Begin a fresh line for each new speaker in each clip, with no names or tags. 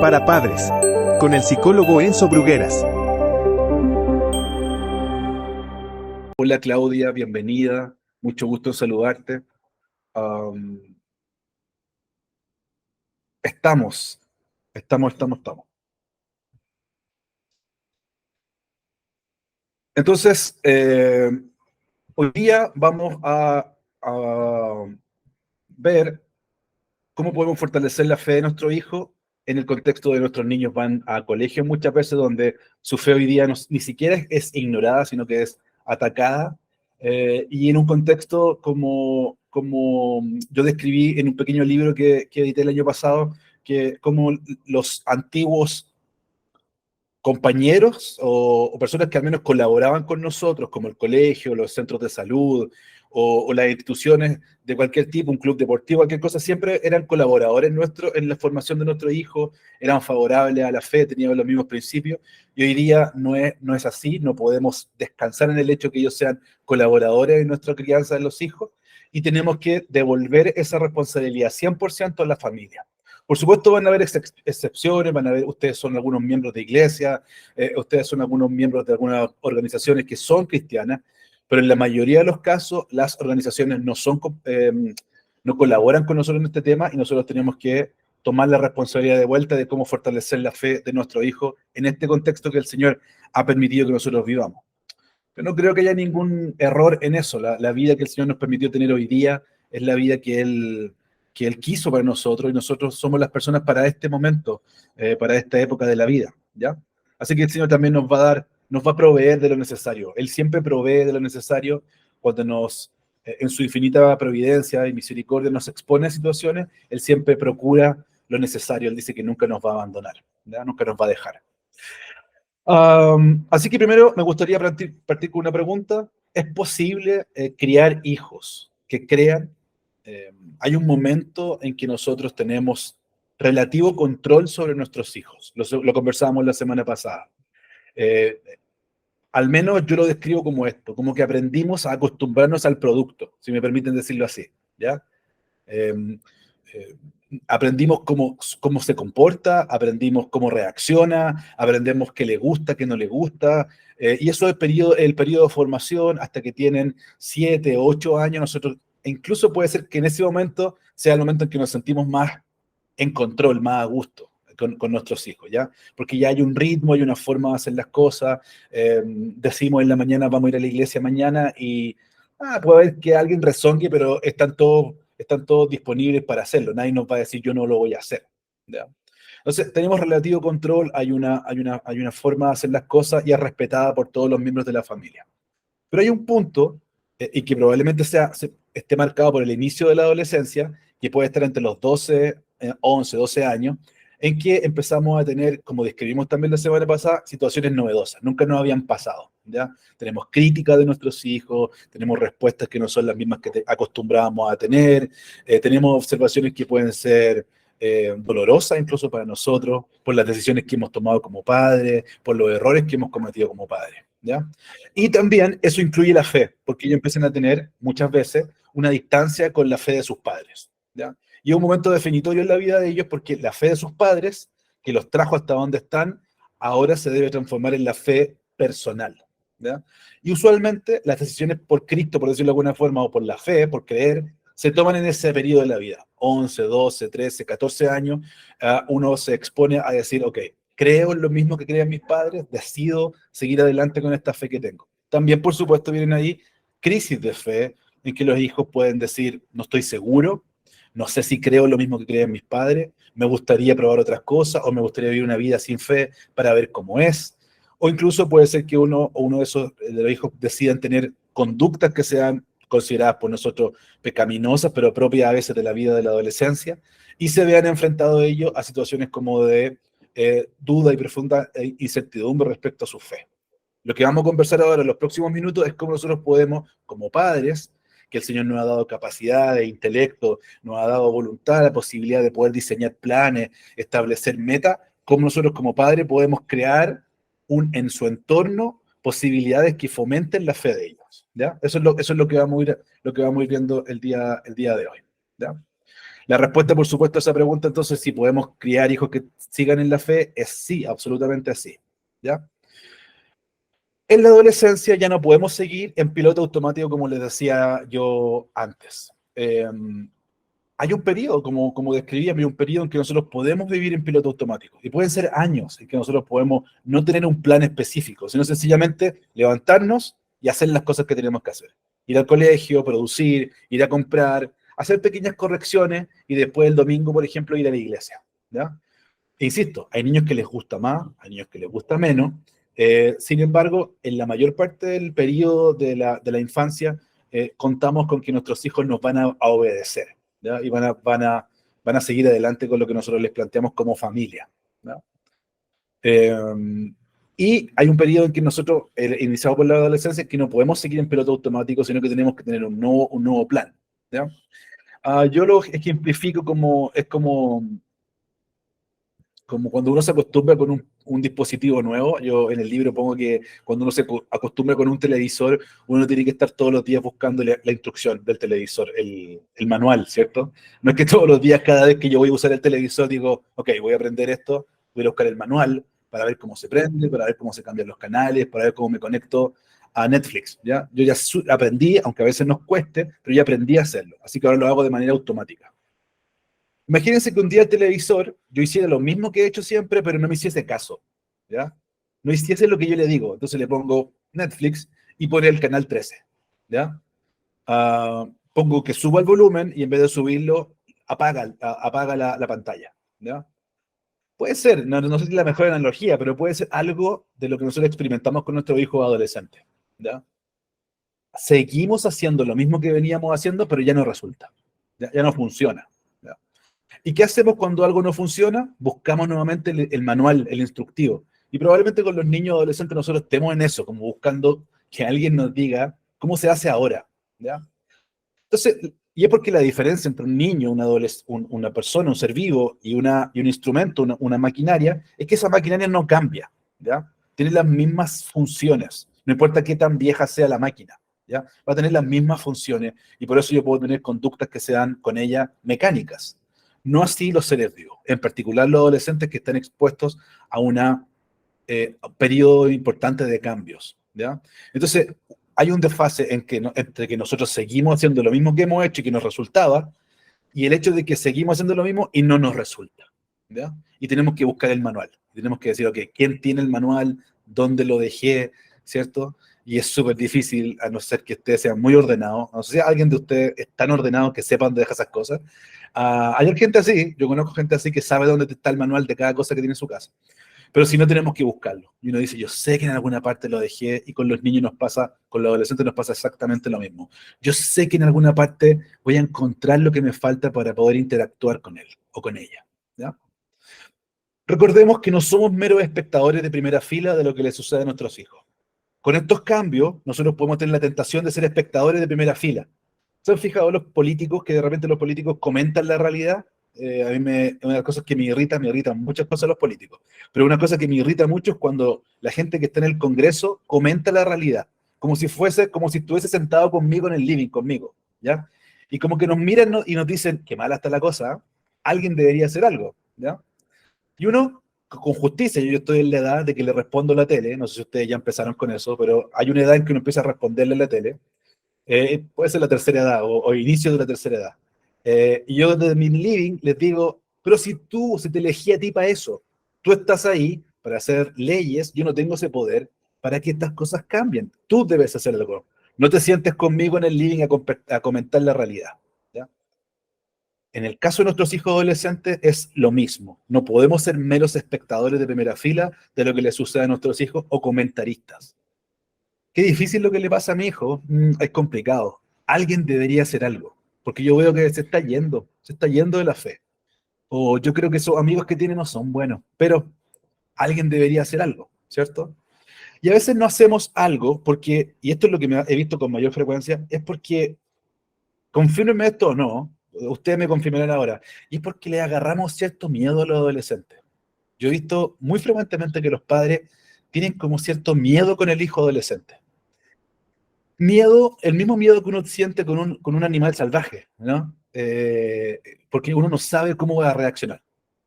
para padres, con el psicólogo Enzo Brugueras.
Hola Claudia, bienvenida, mucho gusto en saludarte. Am, estamos, estamos. Entonces, hoy día vamos a ver cómo podemos fortalecer la fe de nuestro hijo en el contexto de nuestros niños van a colegio muchas veces donde su fe hoy día ni siquiera es ignorada, sino que es atacada. Y en un contexto como yo describí en un pequeño libro que edité el año pasado, que como los antiguos compañeros o personas que al menos colaboraban con nosotros, como el colegio, los centros de salud o las instituciones de cualquier tipo, un club deportivo, cualquier cosa, siempre eran colaboradores nuestros en la formación de nuestro hijo, eran favorables a la fe, tenían los mismos principios, y hoy día no es así, no podemos descansar en el hecho que ellos sean colaboradores en nuestra crianza de los hijos, y tenemos que devolver esa responsabilidad 100% a la familia. Por supuesto van a haber excepciones, van a haber, ustedes son algunos miembros de iglesia, ustedes son algunos miembros de algunas organizaciones que son cristianas, pero en la mayoría de los casos las organizaciones no colaboran con nosotros en este tema y nosotros tenemos que tomar la responsabilidad de vuelta de cómo fortalecer la fe de nuestro hijo en este contexto que el Señor ha permitido que nosotros vivamos. Pero no creo que haya ningún error en eso. La vida que el Señor nos permitió tener hoy día es la vida que Él quiso para nosotros y nosotros somos las personas para este momento, para esta época de la vida, ¿ya? Así que el Señor también nos va a proveer de lo necesario. Él siempre provee de lo necesario cuando en su infinita providencia y misericordia nos expone a situaciones, Él siempre procura lo necesario. Él dice que nunca nos va a abandonar, ¿ya? Nunca nos va a dejar. Así que primero me gustaría partir con una pregunta. ¿Es posible criar hijos que crean? Hay un momento en que nosotros tenemos relativo control sobre nuestros hijos. Lo conversábamos la semana pasada. Eh, Al menos yo lo describo como esto, como que aprendimos a acostumbrarnos al producto, si me permiten decirlo así, ¿ya? Eh, eh, Aprendimos cómo se comporta, aprendimos cómo reacciona, aprendemos qué le gusta, qué no le gusta, y eso es el periodo de formación hasta que tienen 7, 8 años. Nosotros, e incluso puede ser que en ese momento sea el momento en que nos sentimos más en control, más a gusto con nuestros hijos, ¿ya? Porque ya hay un ritmo, hay una forma de hacer las cosas, decimos en la mañana, vamos a ir a la iglesia mañana y puede haber que alguien rezongue, pero están todos disponibles para hacerlo. Nadie nos va a decir yo no lo voy a hacer, ¿ya? Entonces, tenemos relativo control, hay una forma de hacer las cosas y es respetada por todos los miembros de la familia. Pero hay un punto, y que probablemente esté marcado por el inicio de la adolescencia, que puede estar entre los 12, 11, 12 años, en que empezamos a tener, como describimos también la semana pasada, situaciones novedosas, nunca nos habían pasado, ¿ya? Tenemos críticas de nuestros hijos, tenemos respuestas que no son las mismas que acostumbrábamos a tener, tenemos observaciones que pueden ser dolorosas incluso para nosotros, por las decisiones que hemos tomado como padres, por los errores que hemos cometido como padres, ¿ya? Y también eso incluye la fe, porque ellos empiezan a tener muchas veces una distancia con la fe de sus padres, ¿ya? Y es un momento definitorio en la vida de ellos porque la fe de sus padres, que los trajo hasta donde están, ahora se debe transformar en la fe personal, ¿ya? Y usualmente las decisiones por Cristo, por decirlo de alguna forma, o por la fe, por creer, se toman en ese periodo de la vida, 11, 12, 13, 14 años, uno se expone a decir, ok, creo en lo mismo que creen mis padres, decido seguir adelante con esta fe que tengo. También, por supuesto, vienen ahí crisis de fe en que los hijos pueden decir, no estoy seguro, no sé si creo lo mismo que creen mis padres, me gustaría probar otras cosas o me gustaría vivir una vida sin fe para ver cómo es. O incluso puede ser que uno de los hijos decidan tener conductas que sean consideradas por nosotros pecaminosas, pero propias a veces de la vida de la adolescencia, y se vean enfrentados ellos a situaciones como de duda y profunda incertidumbre respecto a su fe. Lo que vamos a conversar ahora en los próximos minutos es cómo nosotros podemos, como padres, que el Señor nos ha dado capacidad de intelecto, nos ha dado voluntad, la posibilidad de poder diseñar planes, establecer metas, cómo nosotros como padres podemos crear en su entorno posibilidades que fomenten la fe de ellos, ¿ya? Eso es lo que vamos a ir viendo el día de hoy, ¿ya? La respuesta, por supuesto, a esa pregunta, entonces, si podemos criar hijos que sigan en la fe, es sí, absolutamente sí. ¿Ya? En la adolescencia ya no podemos seguir en piloto automático como les decía yo antes. Hay un periodo, como describía, hay un periodo en que nosotros podemos vivir en piloto automático. Y pueden ser años en que nosotros podemos no tener un plan específico, sino sencillamente levantarnos y hacer las cosas que tenemos que hacer. Ir al colegio, producir, ir a comprar, hacer pequeñas correcciones y después el domingo, por ejemplo, ir a la iglesia. ¿Ya? E insisto, hay niños que les gusta más, hay niños que les gusta menos. Sin embargo, en la mayor parte del periodo de la infancia, contamos con que nuestros hijos nos van a obedecer, ¿ya? Y van a seguir adelante con lo que nosotros les planteamos como familia, ¿ya? Y hay un periodo en que nosotros, iniciado por la adolescencia, que no podemos seguir en piloto automático, sino que tenemos que tener un nuevo plan, ¿ya? Yo lo ejemplifico es como cuando uno se acostumbra con un dispositivo nuevo. Yo en el libro pongo que cuando uno se acostumbra con un televisor, uno tiene que estar todos los días buscando la instrucción del televisor, el manual, ¿cierto? No es que todos los días, cada vez que yo voy a usar el televisor, digo, ok, voy a aprender esto, voy a buscar el manual para ver cómo se prende, para ver cómo se cambian los canales, para ver cómo me conecto a Netflix, ¿ya? Yo ya aprendí, aunque a veces nos cueste, pero ya aprendí a hacerlo, así que ahora lo hago de manera automática. Imagínense que un día el televisor, yo hiciera lo mismo que he hecho siempre, pero no me hiciese caso, ¿ya? No hiciese lo que yo le digo. Entonces le pongo Netflix y pone el canal 13, ¿ya? Pongo que suba el volumen y en vez de subirlo, apaga la pantalla, ¿ya? Puede ser, no sé si es la mejor analogía, pero puede ser algo de lo que nosotros experimentamos con nuestro hijo adolescente, ¿ya? Seguimos haciendo lo mismo que veníamos haciendo, pero ya no resulta, ya no funciona. ¿Y qué hacemos cuando algo no funciona? Buscamos nuevamente el manual, el instructivo. Y probablemente con los niños adolescentes nosotros estemos en eso, como buscando que alguien nos diga cómo se hace ahora, ¿ya? Entonces, y es porque la diferencia entre un niño, una persona, un ser vivo y un instrumento, una maquinaria, es que esa maquinaria no cambia, ¿ya? Tiene las mismas funciones, no importa qué tan vieja sea la máquina, ¿ya? Va a tener las mismas funciones y por eso yo puedo tener conductas que sean con ella mecánicas. No así los seres vivos, en particular los adolescentes que están expuestos a un periodo importante de cambios, ¿ya? Entonces, hay un desfase entre que nosotros seguimos haciendo lo mismo que hemos hecho y que nos resultaba, y el hecho de que seguimos haciendo lo mismo y no nos resulta, ¿ya? Y tenemos que buscar el manual. Tenemos que decir, ok, ¿quién tiene el manual? ¿Dónde lo dejé? ¿Cierto? Y es súper difícil, a no ser que ustedes sean muy ordenados. No sé si alguien de ustedes es tan ordenado que sepa dónde deja esas cosas. Hay gente así, yo conozco gente así que sabe dónde está el manual de cada cosa que tiene en su casa. Pero si no, tenemos que buscarlo. Y uno dice, yo sé que en alguna parte lo dejé, y con los niños nos pasa, con los adolescentes nos pasa exactamente lo mismo. Yo sé que en alguna parte voy a encontrar lo que me falta para poder interactuar con él o con ella, ¿ya? Recordemos que no somos meros espectadores de primera fila de lo que le sucede a nuestros hijos. Con estos cambios, nosotros podemos tener la tentación de ser espectadores de primera fila. ¿Se han fijado los políticos, que de repente los políticos comentan la realidad? A mí una de las cosas que me irritan muchas cosas los políticos, pero una cosa que me irrita mucho es cuando la gente que está en el Congreso comenta la realidad, como si estuviese sentado conmigo en el living, conmigo, ¿ya? Y como que nos miran, ¿no? Y nos dicen, qué mala está la cosa, ¿eh? Alguien debería hacer algo, ¿ya? Y uno, con justicia, yo estoy en la edad de que le respondo a la tele, no sé si ustedes ya empezaron con eso, pero hay una edad en que uno empieza a responderle a la tele. Puede ser la tercera edad o inicio de la tercera edad. Y yo desde mi living les digo, pero si te elegí a ti para eso, tú estás ahí para hacer leyes, yo no tengo ese poder para que estas cosas cambien. Tú debes hacer algo. No te sientes conmigo en el living a comentar la realidad, ¿ya? En el caso de nuestros hijos adolescentes es lo mismo. No podemos ser meros espectadores de primera fila de lo que le sucede a nuestros hijos o comentaristas. Qué difícil lo que le pasa a mi hijo. Es complicado. Alguien debería hacer algo, porque yo veo que se está yendo de la fe. O yo creo que esos amigos que tiene no son buenos, pero alguien debería hacer algo, ¿cierto? Y a veces no hacemos algo porque, y esto es lo que he visto con mayor frecuencia, es porque, confírmenme esto o no, ustedes me confirmarán ahora, y es porque le agarramos cierto miedo a los adolescentes. Yo he visto muy frecuentemente que los padres tienen como cierto miedo con el hijo adolescente. Miedo, el mismo miedo que uno siente con un animal salvaje, ¿no? porque uno no sabe cómo va a reaccionar,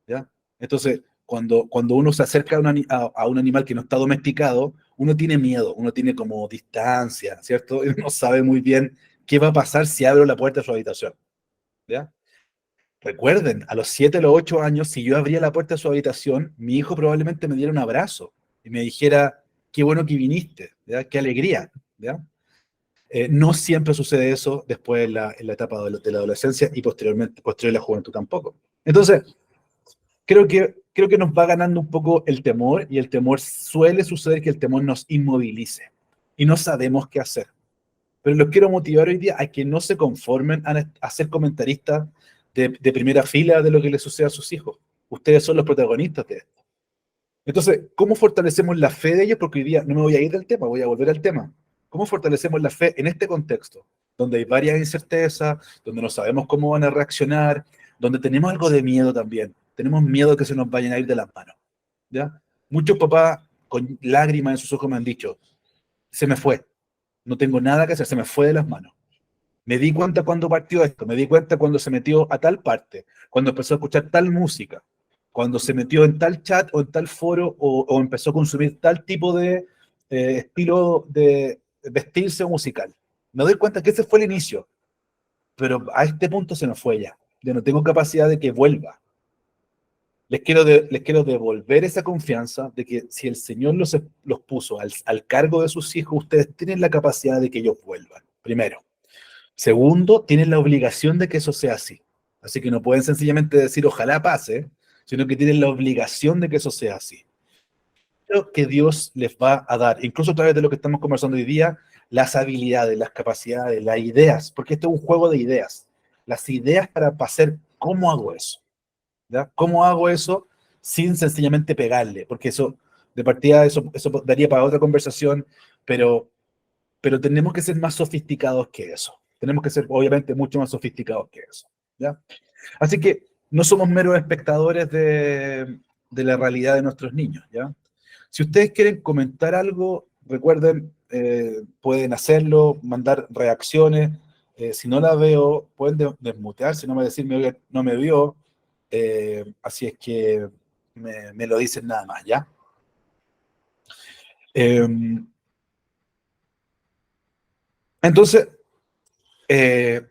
¿ya? Entonces, cuando uno se acerca a un animal que no está domesticado, uno tiene miedo, uno tiene como distancia, ¿cierto? Y uno sabe muy bien qué va a pasar si abro la puerta de su habitación, ¿ya? Recuerden, a los 7 o los 8 años, si yo abría la puerta de su habitación, mi hijo probablemente me diera un abrazo y me dijera, qué bueno que viniste, ¿ya? Qué alegría, ¿ya? No siempre sucede eso después en la etapa de la adolescencia y posteriormente, posterior a la juventud tampoco. Entonces, creo que nos va ganando un poco el temor, y el temor suele suceder que el temor nos inmovilice y no sabemos qué hacer. Pero los quiero motivar hoy día a que no se conformen a ser comentaristas de primera fila de lo que les sucede a sus hijos. Ustedes son los protagonistas de esto. Entonces, ¿cómo fortalecemos la fe de ellos? Porque hoy día no me voy a ir del tema, voy a volver al tema. ¿Cómo fortalecemos la fe en este contexto? Donde hay varias incertezas, donde no sabemos cómo van a reaccionar, donde tenemos algo de miedo también. Tenemos miedo que se nos vayan a ir de las manos, ¿ya? Muchos papás con lágrimas en sus ojos me han dicho, se me fue, no tengo nada que hacer, se me fue de las manos. Me di cuenta cuando partió esto, me di cuenta cuando se metió a tal parte, cuando empezó a escuchar tal música, cuando se metió en tal chat o en tal foro o empezó a consumir tal tipo de estilo de vestirse o musical. Me doy cuenta que ese fue el inicio, pero a este punto se nos fue ya. Ya no tengo capacidad de que vuelva. Les quiero devolver esa confianza de que si el Señor los puso al cargo de sus hijos, ustedes tienen la capacidad de que ellos vuelvan, primero. Segundo, tienen la obligación de que eso sea así. Así que no pueden sencillamente decir ojalá pase, sino que tienen la obligación de que eso sea así. Creo que Dios les va a dar, incluso a través de lo que estamos conversando hoy día, las habilidades, las capacidades, las ideas, porque esto es un juego de ideas. Las ideas para hacer cómo hago eso, ¿ya? ¿Cómo hago eso sin sencillamente pegarle? Porque eso, de partida, eso daría para otra conversación, pero tenemos que ser más sofisticados que eso. Tenemos que ser, obviamente, mucho más sofisticados que eso, ¿ya? Así que no somos meros espectadores de la realidad de nuestros niños, ¿ya? Si ustedes quieren comentar algo, recuerden, pueden hacerlo, mandar reacciones. Si no la veo, pueden desmutear, si no me decirme, oye, no me vio. Así es que me lo dicen nada más, ¿ya? Eh, entonces, eh,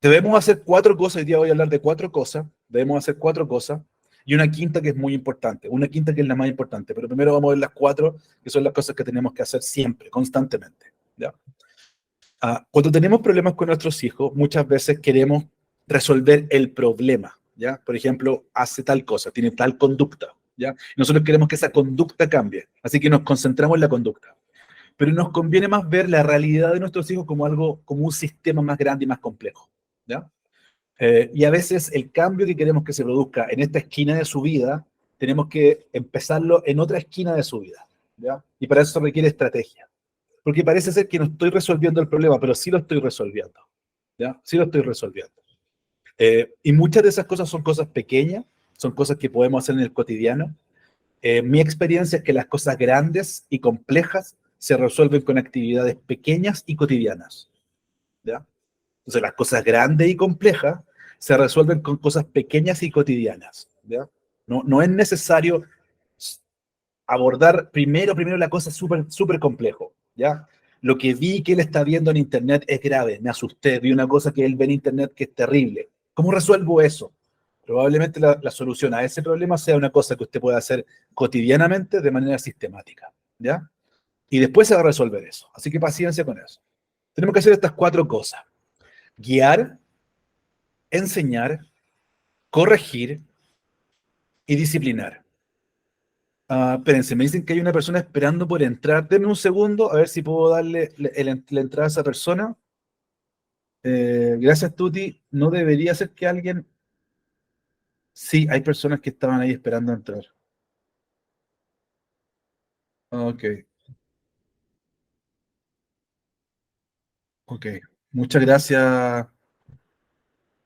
debemos hacer 4 cosas. Hoy día voy a hablar de 4 cosas. Debemos hacer 4 cosas. Y una quinta que es muy importante. Una quinta que es la más importante. Pero primero vamos a ver las 4, que son las cosas que tenemos que hacer siempre, constantemente, ¿ya? Cuando tenemos problemas con nuestros hijos, muchas veces queremos resolver el problema, ¿ya? Por ejemplo, hace tal cosa, tiene tal conducta, ¿ya? Nosotros queremos que esa conducta cambie. Así que nos concentramos en la conducta. Pero nos conviene más ver la realidad de nuestros hijos como algo, como un sistema más grande y más complejo, ¿ya? Y a veces el cambio que queremos que se produzca en esta esquina de su vida, tenemos que empezarlo en otra esquina de su vida, ¿ya? Y para eso requiere estrategia. Porque parece ser que no estoy resolviendo el problema, pero sí lo estoy resolviendo, ¿ya? Sí lo estoy resolviendo. Y muchas de esas cosas son cosas pequeñas, son cosas que podemos hacer en el cotidiano. Mi experiencia es que las cosas grandes y complejas se resuelven con actividades pequeñas y cotidianas, ¿ya? Entonces, las cosas grandes y complejas se resuelven con cosas pequeñas y cotidianas, ¿ya? No es necesario abordar primero la cosa súper complejo, ¿ya? Lo que vi que él está viendo en internet es grave, me asusté, vi una cosa que él ve en internet que es terrible. ¿Cómo resuelvo eso? Probablemente la solución a ese problema sea una cosa que usted pueda hacer cotidianamente de manera sistemática, ¿ya? Y después se va a resolver eso. Así que paciencia con eso. Tenemos que hacer estas 4 cosas: guiar, enseñar, corregir y disciplinar. Espérense, me dicen que hay una persona esperando por entrar. Denme un segundo, a ver si puedo darle la entrada a esa persona. Gracias, Tuti. No debería ser que alguien... Sí, hay personas que estaban ahí esperando entrar. Ok, ok. Muchas gracias.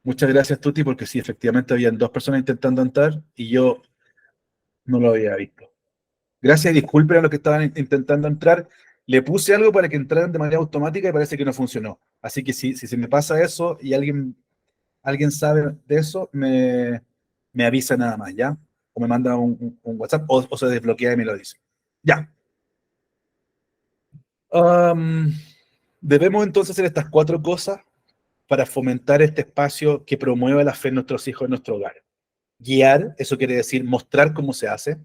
Muchas gracias, Tuti, porque sí, efectivamente habían 2 personas intentando entrar y yo no lo había visto. Gracias y disculpen a los que estaban intentando entrar. Le puse algo para que entraran de manera automática y parece que no funcionó. Así que si se me pasa eso y alguien alguien sabe de eso, me avisa nada más, ¿ya? O me manda un WhatsApp o se desbloquea y me lo dice. Ya. Um, Debemos entonces hacer estas 4 cosas para fomentar este espacio que promueva la fe en nuestros hijos en nuestro hogar. Guiar, eso quiere decir mostrar cómo se hace.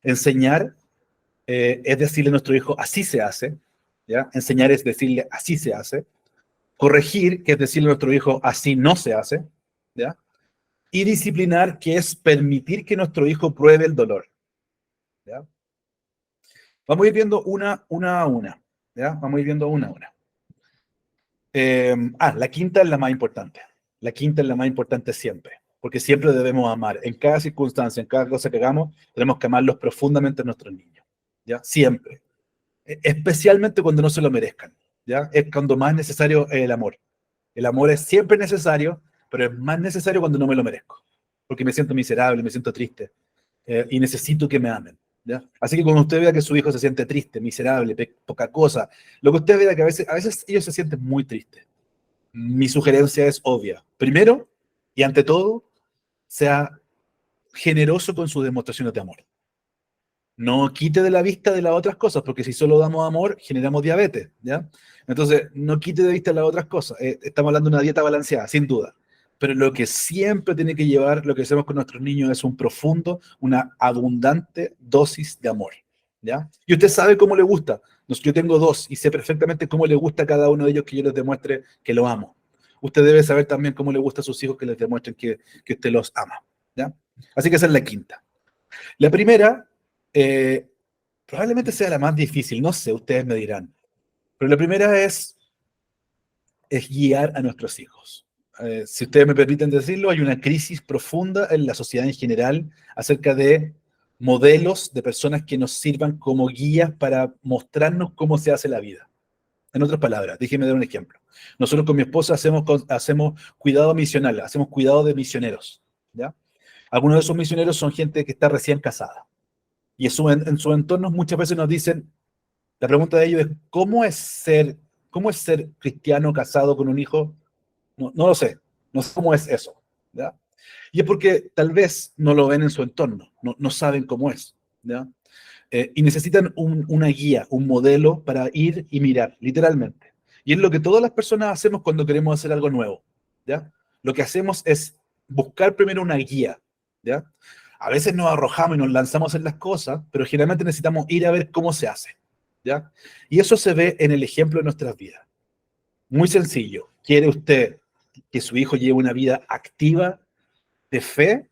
Enseñar, es decirle a nuestro hijo, así se hace. ¿Ya? Enseñar es decirle, así se hace. Corregir, que es decirle a nuestro hijo, así no se hace. ¿Ya? Y disciplinar, que es permitir que nuestro hijo pruebe el dolor. ¿Ya? Vamos a ir viendo una a una. ¿Ya? Vamos a ir viendo una a una. La quinta es la más importante. La quinta es la más importante siempre, porque siempre debemos amar. En cada circunstancia, en cada cosa que hagamos, tenemos que amarlos profundamente a nuestros niños. ¿Ya? Siempre. Especialmente cuando no se lo merezcan. ¿Ya? Es cuando más necesario es el amor. El amor es siempre necesario, pero es más necesario cuando no me lo merezco. Porque me siento miserable, me siento triste, y necesito que me amen. ¿Ya? Así que cuando usted vea que su hijo se siente triste, miserable, poca cosa, lo que usted vea que a veces ellos se sienten muy tristes. Mi sugerencia es obvia. Primero, y ante todo, sea generoso con sus demostraciones de amor. No quite de la vista de las otras cosas, porque si solo damos amor, generamos diabetes, ¿ya? Entonces, no quite de vista las otras cosas. Estamos hablando de una dieta balanceada, sin duda. Pero lo que siempre tiene que llevar, lo que hacemos con nuestros niños, es un profundo, una abundante dosis de amor, ¿ya? Y usted sabe cómo le gusta. Yo tengo 2 y sé perfectamente cómo le gusta a cada uno de ellos que yo les demuestre que lo amo. Usted debe saber también cómo le gusta a sus hijos que les demuestren que usted los ama, ¿ya? Así que esa es la quinta. La primera, eh, probablemente sea la más difícil, no sé, ustedes me dirán. Pero la primera es guiar a nuestros hijos. Si ustedes me permiten decirlo, hay una crisis profunda en la sociedad en general acerca de modelos de personas que nos sirvan como guías para mostrarnos cómo se hace la vida. En otras palabras, déjenme dar un ejemplo. Nosotros con mi esposa hacemos cuidado misional, hacemos cuidado de misioneros, ¿ya? Algunos de esos misioneros son gente que está recién casada. Y en sus entornos muchas veces nos dicen, la pregunta de ellos es, cómo es ser cristiano casado con un hijo? No lo sé, no sé cómo es eso, ¿ya? Y es porque tal vez no lo ven en su entorno, no saben cómo es, ¿ya? Y necesitan una guía, un modelo para ir y mirar, literalmente. Y es lo que todas las personas hacemos cuando queremos hacer algo nuevo, ¿ya? Lo que hacemos es buscar primero una guía, ¿ya? A veces nos arrojamos y nos lanzamos en las cosas, pero generalmente necesitamos ir a ver cómo se hace, ¿ya? Y eso se ve en el ejemplo de nuestras vidas. Muy sencillo. ¿Quiere usted que su hijo lleve una vida activa de fe?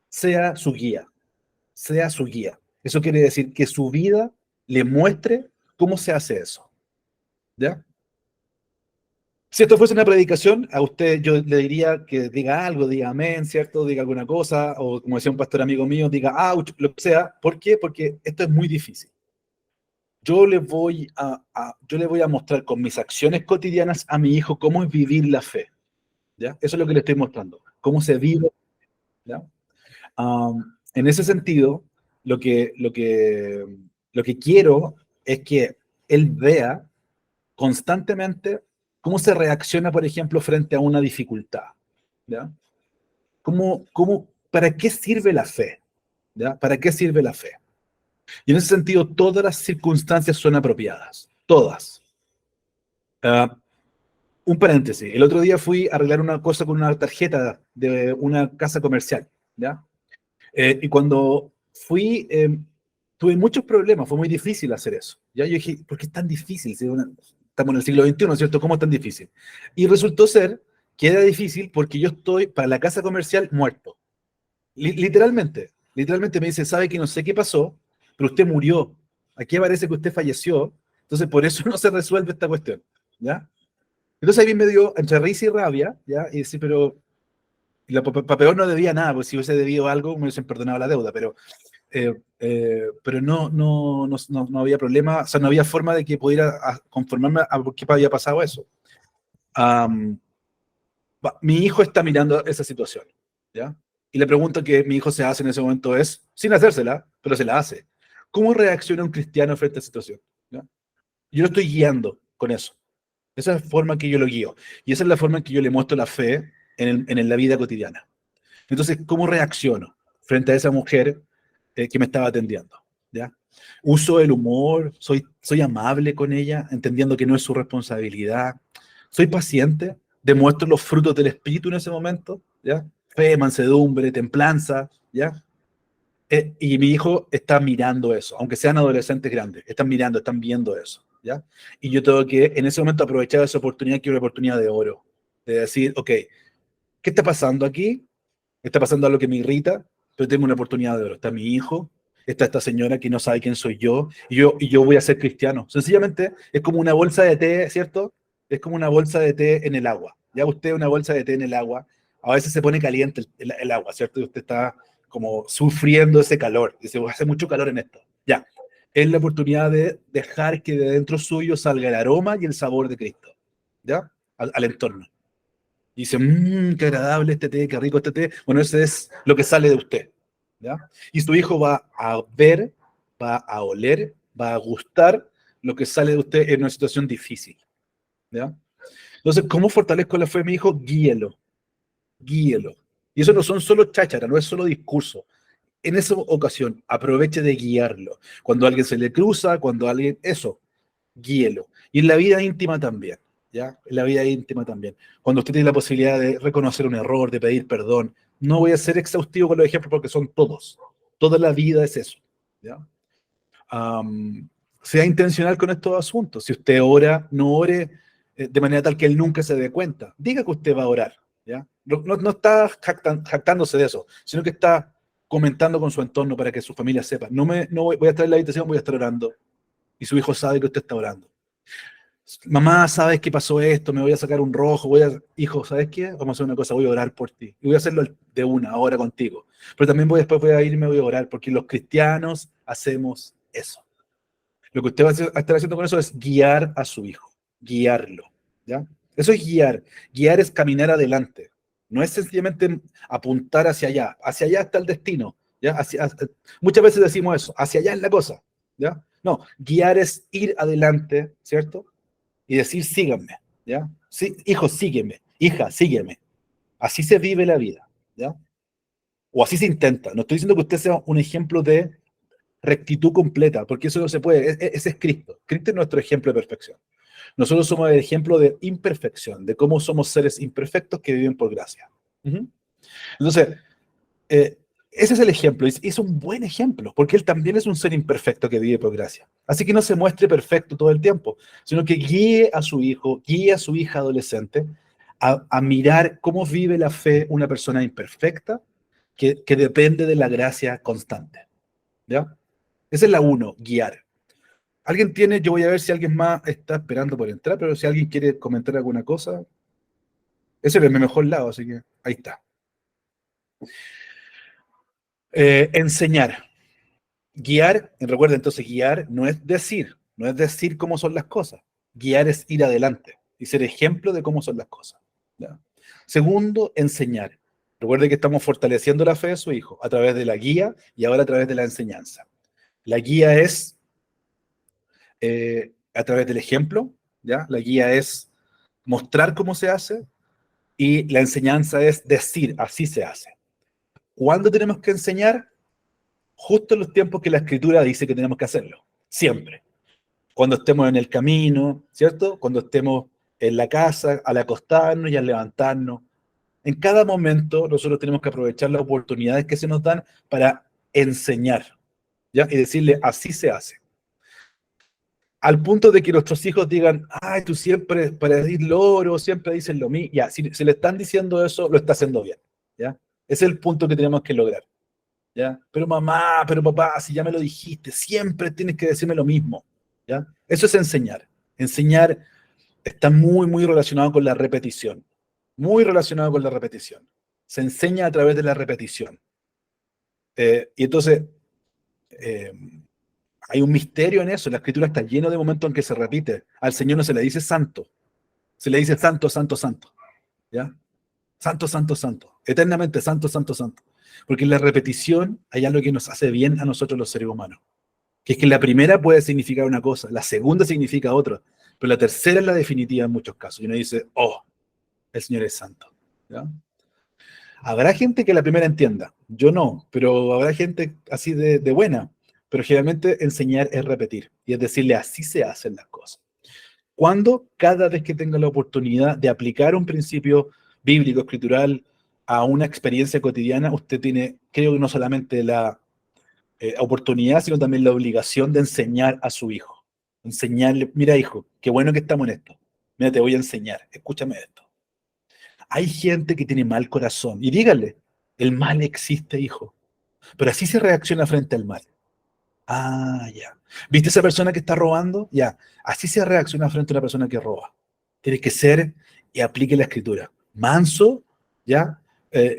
Sea su guía, sea su guía. Eso quiere decir que su vida le muestre cómo se hace eso, ¿ya? Si esto fuese una predicación, a usted yo le diría que diga algo, diga amén, ¿cierto? Diga alguna cosa, o como decía un pastor amigo mío, diga ouch, lo que sea. ¿Por qué? Porque esto es muy difícil. Yo le voy a mostrar con mis acciones cotidianas a mi hijo cómo es vivir la fe, ¿ya? Eso es lo que le estoy mostrando, cómo se vive, ¿ya? En ese sentido, lo que, lo que, lo que quiero es que él vea constantemente cómo se reacciona, por ejemplo, frente a una dificultad, ¿ya? ¿Para qué sirve la fe? ¿Ya? ¿Para qué sirve la fe? Y en ese sentido, todas las circunstancias son apropiadas, todas. Ah, un paréntesis, el otro día fui a arreglar una cosa con una tarjeta de una casa comercial, ¿ya? Y cuando fui, tuve muchos problemas, fue muy difícil hacer eso. Ya yo dije, ¿por qué es tan difícil? Si estamos en el siglo XXI, ¿cierto? ¿Cómo es tan difícil? Y resultó ser que era difícil porque yo estoy para la casa comercial muerto. Literalmente me dice, sabe que no sé qué pasó, pero usted murió. Aquí parece que usted falleció, entonces por eso no se resuelve esta cuestión, ¿ya? Entonces ahí me dio entre risa y rabia, ¿ya? Y decir, pero la peor no debía nada, porque si hubiese debido algo me hubiesen perdonado la deuda, pero no había problema, o sea, no había forma de que pudiera conformarme a por qué había pasado eso. Um, Mi hijo está mirando esa situación, ¿ya? Y la pregunta que mi hijo se hace en ese momento es, sin hacérsela, pero se la hace. ¿Cómo reacciona un cristiano frente a esta situación? ¿Ya? Yo lo estoy guiando con eso. Esa es la forma en que yo lo guío. Y esa es la forma en que yo le muestro la fe en la vida cotidiana. Entonces, ¿cómo reacciono frente a esa mujer que me estaba atendiendo? ¿Ya? Uso el humor, soy amable con ella, entendiendo que no es su responsabilidad. Soy paciente, demuestro los frutos del espíritu en ese momento, ¿ya? Fe, mansedumbre, templanza, ¿ya? Y mi hijo está mirando eso, aunque sean adolescentes grandes, están mirando, están viendo eso, ¿ya? Y yo tengo que en ese momento aprovechar esa oportunidad, que es una oportunidad de oro, de decir, ok, ¿qué está pasando aquí? Está pasando algo que me irrita, pero tengo una oportunidad de oro. Está mi hijo, está esta señora que no sabe quién soy yo, y yo voy a ser cristiano. Sencillamente es como una bolsa de té, ¿cierto? Es como una bolsa de té en el agua. Ya usted una bolsa de té en el agua, a veces se pone caliente el agua, ¿cierto? Y usted está como sufriendo ese calor. Dice, hace mucho calor en esto. Ya, es la oportunidad de dejar que de dentro suyo salga el aroma y el sabor de Cristo, ¿ya? Al entorno. Y dice, qué agradable este té, qué rico este té. Bueno, ese es lo que sale de usted, ¿ya? Y su hijo va a ver, va a oler, va a gustar lo que sale de usted en una situación difícil, ¿ya? Entonces, ¿cómo fortalezco la fe de mi hijo? Guíelo, guíelo. Y eso no son solo cháchara, no es solo discurso. En esa ocasión, aproveche de guiarlo. Cuando alguien se le cruza, cuando alguien, eso, guíelo. Y en la vida íntima también, ¿ya? En la vida íntima también. Cuando usted tiene la posibilidad de reconocer un error, de pedir perdón, no voy a ser exhaustivo con los ejemplos porque son todos. Toda la vida es eso, ¿ya? Sea intencional con estos asuntos. Si usted ora, no ore de manera tal que él nunca se dé cuenta. Diga que usted va a orar, ¿ya? No está jactándose de eso, sino que está comentando con su entorno para que su familia sepa. No voy a estar en la habitación, voy a estar orando. Y su hijo sabe que usted está orando. Mamá, ¿sabes qué pasó esto? Me voy a sacar un rojo, hijo, ¿sabes qué? Vamos a hacer una cosa, voy a orar por ti. Y voy a hacerlo de una, ahora contigo. Pero también después voy a irme, voy a orar, porque los cristianos hacemos eso. Lo que usted va a estar haciendo con eso es guiar a su hijo, guiarlo, ¿ya? Eso es guiar. Guiar es caminar adelante. No es sencillamente apuntar hacia allá está el destino, ¿ya? Muchas veces decimos eso, hacia allá es la cosa, ¿ya? No, guiar es ir adelante, ¿cierto? Y decir, síganme, ¿ya? Sí, hijo, sígueme, hija, sígueme. Así se vive la vida, ¿ya? O así se intenta. No estoy diciendo que usted sea un ejemplo de rectitud completa, porque eso no se puede. Ese es Cristo. Cristo es nuestro ejemplo de perfección. Nosotros somos el ejemplo de imperfección, de cómo somos seres imperfectos que viven por gracia. Entonces, ese es el ejemplo, y es un buen ejemplo, porque él también es un ser imperfecto que vive por gracia. Así que no se muestre perfecto todo el tiempo, sino que guíe a su hijo, guíe a su hija adolescente a mirar cómo vive la fe una persona imperfecta que depende de la gracia constante. ¿Ya? Esa es la uno, guiar. ¿Alguien tiene? Yo voy a ver si alguien más está esperando por entrar, pero si alguien quiere comentar alguna cosa, ese es mi mejor lado, así que ahí está. Enseñar. Guiar, recuerda entonces, guiar no es decir cómo son las cosas. Guiar es ir adelante y ser ejemplo de cómo son las cosas. ¿Ya? Segundo, enseñar. Recuerde que estamos fortaleciendo la fe de su hijo a través de la guía y ahora a través de la enseñanza. La guía es a través del ejemplo, ¿ya? La guía es mostrar cómo se hace y la enseñanza es decir, así se hace. ¿Cuándo tenemos que enseñar? Justo en los tiempos que la Escritura dice que tenemos que hacerlo. Siempre. Cuando estemos en el camino, ¿cierto? Cuando estemos en la casa, al acostarnos y al levantarnos. En cada momento nosotros tenemos que aprovechar las oportunidades que se nos dan para enseñar, ¿ya? Y decirle, así se hace. Al punto de que nuestros hijos digan, ay, tú siempre para decir loro, siempre dices lo mismo. Ya, si le están diciendo eso, lo está haciendo bien, ¿ya? Ese es el punto que tenemos que lograr, ¿ya? Pero mamá, pero papá, si ya me lo dijiste, siempre tienes que decirme lo mismo, ¿ya? Eso es enseñar. Enseñar está muy, muy relacionado con la repetición. Muy relacionado con la repetición. Se enseña a través de la repetición. Y entonces, eh, hay un misterio en eso. La Escritura está llena de momentos en que se repite. Al Señor no se le dice santo. Se le dice santo, santo, santo. ¿Ya? Santo, santo, santo. Eternamente santo, santo, santo. Porque en la repetición hay algo que nos hace bien a nosotros los seres humanos. Que es que la primera puede significar una cosa, la segunda significa otra, pero la tercera es la definitiva en muchos casos. Y uno dice, oh, el Señor es santo. ¿Ya? Habrá gente que la primera entienda, yo no, pero habrá gente así de buena. Pero generalmente enseñar es repetir y es decirle así se hacen las cosas. Cuando cada vez que tenga la oportunidad de aplicar un principio bíblico, escritural, a una experiencia cotidiana, usted tiene, creo que no solamente la oportunidad, sino también la obligación de enseñar a su hijo. Enseñarle, mira hijo, qué bueno que estamos en esto. Mira, te voy a enseñar, escúchame esto. Hay gente que tiene mal corazón y dígale, el mal existe, hijo, pero así se reacciona frente al mal. Ah, ya. ¿Viste esa persona que está robando? Ya. Así se reacciona frente a una persona que roba. Tienes que ser y aplique la escritura. Manso, ya,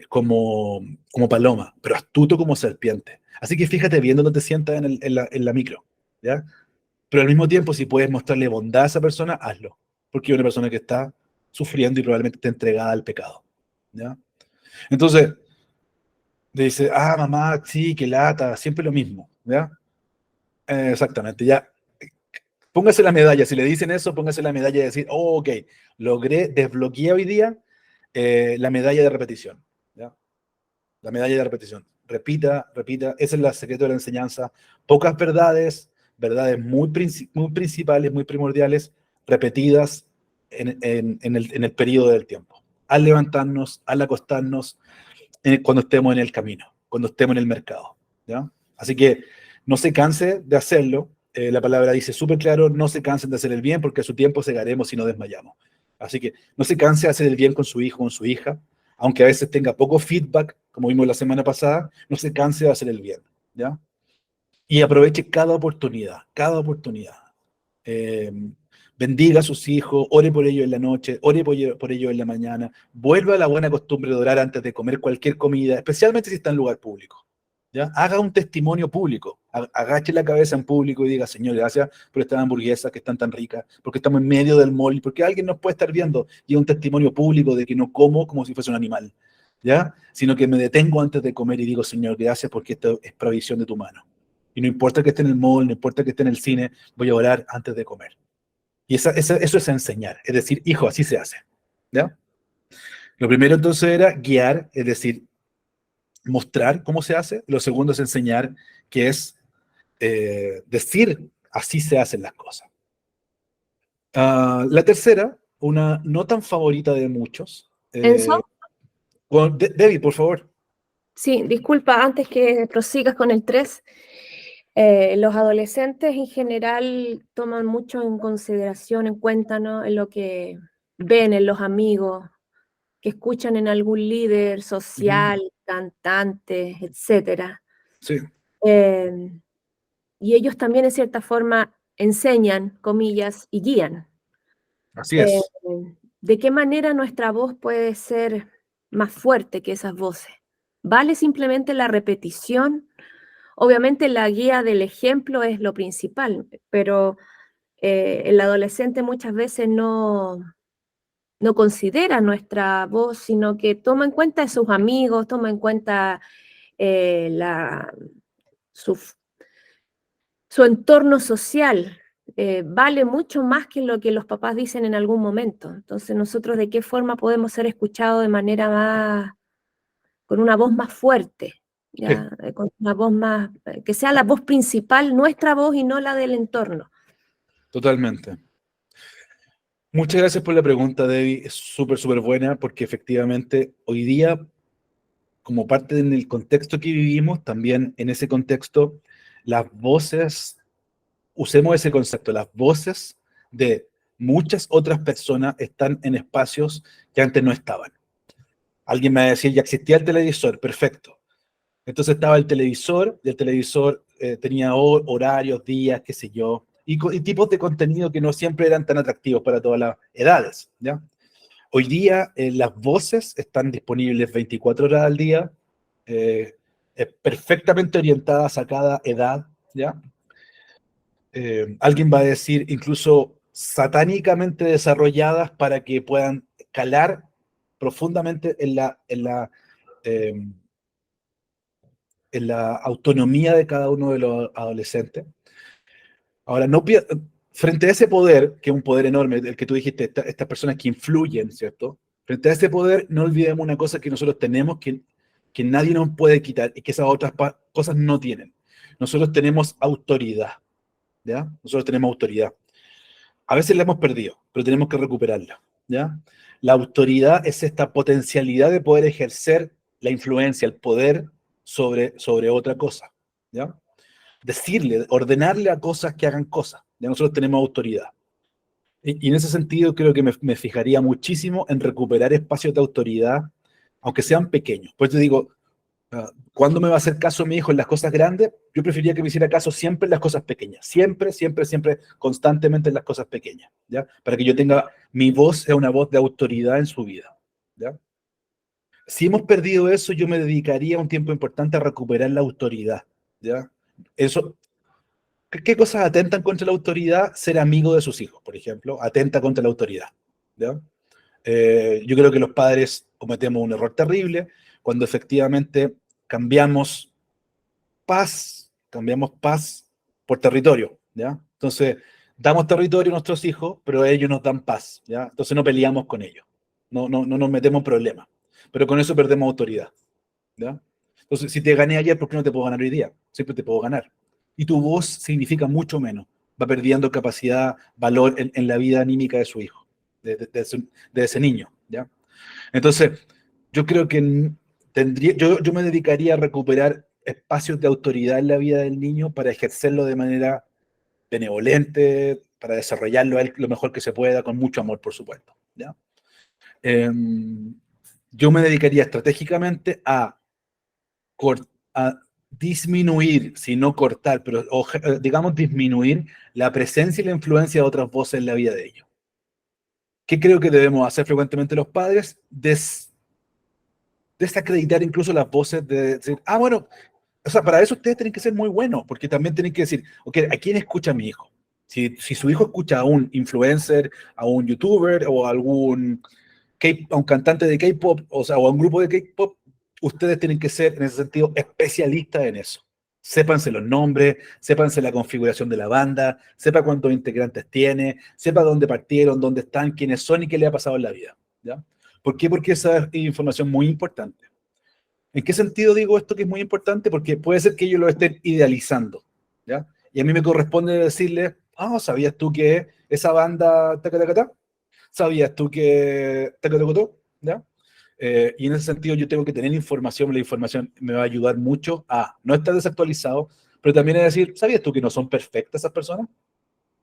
como paloma, pero astuto como serpiente. Así que fíjate bien dónde te sientas en la micro, ¿ya? Pero al mismo tiempo, si puedes mostrarle bondad a esa persona, hazlo. Porque es una persona que está sufriendo y probablemente está entregada al pecado, ¿ya? Entonces, le dice, ah, mamá, sí, qué lata, siempre lo mismo, ¿ya? Exactamente, ya. Póngase la medalla, si le dicen eso, póngase la medalla y decir, oh, ok, logré, desbloquear hoy día la medalla de repetición, ¿ya? La medalla de repetición. Repita, repita, ese es el secreto de la enseñanza. Pocas verdades, verdades muy principales, muy primordiales, repetidas en el periodo del tiempo. Al levantarnos, al acostarnos, cuando estemos en el camino, cuando estemos en el mercado, ¿ya? Así que no se canse de hacerlo. La palabra dice súper claro, no se cansen de hacer el bien porque a su tiempo segaremos y no desmayamos. Así que no se canse de hacer el bien con su hijo, con su hija, aunque a veces tenga poco feedback, como vimos la semana pasada, no se canse de hacer el bien, ¿ya? Y aproveche cada oportunidad, cada oportunidad. Eh, Bendiga a sus hijos, ore por ellos en la noche, ore por ellos en la mañana, vuelva a la buena costumbre de orar antes de comer cualquier comida, especialmente si está en lugar público. ¿Ya? Haga un testimonio público, agache la cabeza en público y diga, Señor, gracias por estas hamburguesas que están tan ricas, porque estamos en medio del mall, porque alguien nos puede estar viendo y es un testimonio público de que no como si fuese un animal, ¿ya? Sino que me detengo antes de comer y digo, Señor, gracias porque esto es provisión de tu mano. Y no importa que esté en el mall, no importa que esté en el cine, voy a orar antes de comer. Y eso es enseñar, es decir, hijo, así se hace, ¿ya? Lo primero entonces era guiar, es decir, mostrar cómo se hace. Lo segundo es enseñar, que es decir, así se hacen las cosas. La tercera, una no tan favorita de muchos.
Enzo,
Debbie, por favor.
sí, disculpa, antes que prosigas con el 3, los adolescentes en general toman mucho en consideración, en cuenta, ¿no? En lo que ven en los amigos, que escuchan en algún líder social, cantante, etcétera.
Sí,
Eh, y ellos también, en cierta forma, enseñan, comillas, y guían.
así
Eh,
es.
¿De qué manera nuestra voz puede ser más fuerte que esas voces? ¿Vale simplemente la repetición? Obviamente la guía del ejemplo es lo principal, pero el adolescente muchas veces no considera nuestra voz, sino que toma en cuenta a sus amigos, toma en cuenta eh, la, su, su entorno social. Vale mucho más que lo que los papás dicen en algún momento. Entonces, nosotros de qué forma podemos ser escuchados de manera más, con una voz más fuerte,
Sí,
¿ya? Con una voz más, que sea la voz principal, nuestra voz y no la del entorno.
totalmente. Muchas gracias por la pregunta, Debbie. Es súper, súper buena porque efectivamente hoy día, como parte del contexto que vivimos, también en ese contexto, las voces, usemos ese concepto, las voces de muchas otras personas están en espacios que antes no estaban. Alguien me va a decir, ya existía el televisor, perfecto. Entonces estaba el televisor, y el televisor tenía horarios, días, qué sé yo, y tipos de contenido que no siempre eran tan atractivos para todas las edades, ¿ya? Hoy día las voces están disponibles 24 horas al día, eh, perfectamente orientadas a cada edad, ¿ya? Alguien va a decir incluso satánicamente desarrolladas para que puedan calar profundamente eh, en la autonomía de cada uno de los adolescentes. Ahora, frente a ese poder, que es un poder enorme, el que tú dijiste, estas personas que influyen, ¿cierto? Frente a ese poder, no olvidemos una cosa que nosotros tenemos, que nadie nos puede quitar y que esas otras cosas no tienen. Nosotros tenemos autoridad, ¿ya? Nosotros tenemos autoridad. A veces la hemos perdido, pero tenemos que recuperarla, ¿ya? La autoridad es esta potencialidad de poder ejercer la influencia, el poder sobre otra cosa, ¿ya? Decirle, ordenarle a cosas que hagan cosas. Ya nosotros tenemos autoridad. Y en ese sentido creo que me fijaría muchísimo en recuperar espacios de autoridad, aunque sean pequeños. Pues te digo, ¿cuándo me va a hacer caso mi hijo en las cosas grandes? Yo preferiría que me hiciera caso siempre en las cosas pequeñas. Siempre, siempre, siempre, constantemente en las cosas pequeñas, ¿ya? Para que yo tenga, mi voz sea una voz de autoridad en su vida, ¿ya? Si hemos perdido eso, yo me dedicaría un tiempo importante a recuperar la autoridad, ¿ya? Eso, ¿qué cosas atentan contra la autoridad? Ser amigo de sus hijos, por ejemplo, atenta contra la autoridad, ¿ya? Yo creo que los padres cometemos un error terrible cuando efectivamente cambiamos paz por territorio, ¿ya? Entonces, damos territorio a nuestros hijos, pero ellos nos dan paz, ¿ya? Entonces no peleamos con ellos, no nos metemos en problemas, pero con eso perdemos autoridad, ¿ya? Entonces, si te gané ayer, ¿por qué no te puedo ganar hoy día? Siempre te puedo ganar. Y tu voz significa mucho menos, va perdiendo capacidad, valor en la vida anímica de su hijo, de ese niño, ¿ya? Entonces, yo creo que yo me dedicaría a recuperar espacios de autoridad en la vida del niño para ejercerlo de manera benevolente, para desarrollarlo a él lo mejor que se pueda, con mucho amor, por supuesto, ¿ya? Yo me dedicaría estratégicamente a disminuir, si no cortar, pero digamos disminuir la presencia y la influencia de otras voces en la vida de ellos. ¿Qué creo que debemos hacer frecuentemente los padres? Desacreditar incluso las voces de decir, bueno, o sea, para eso ustedes tienen que ser muy buenos, porque también tienen que decir, ok, ¿a quién escucha mi hijo? Si su hijo escucha a un influencer, a un youtuber o a a un cantante de K-pop, o sea, o a un grupo de K-pop, ustedes tienen que ser, en ese sentido, especialistas en eso. Sépanse los nombres, sépanse la configuración de la banda, sepa cuántos integrantes tiene, sepa dónde partieron, dónde están, quiénes son y qué le ha pasado en la vida, ¿ya? ¿Por qué? Porque esa es información muy importante. ¿En qué sentido digo esto que es muy importante? Porque puede ser que ellos lo estén idealizando, ¿ya? Y a mí me corresponde decirles, ¿sabías tú que esa banda, taca, taca, taca? ¿Sabías tú que taca, taca, taca? ¿Ya? Y en ese sentido yo tengo que tener información, la información me va a ayudar mucho a no estar desactualizado, pero también a decir, ¿sabías tú que no son perfectas esas personas?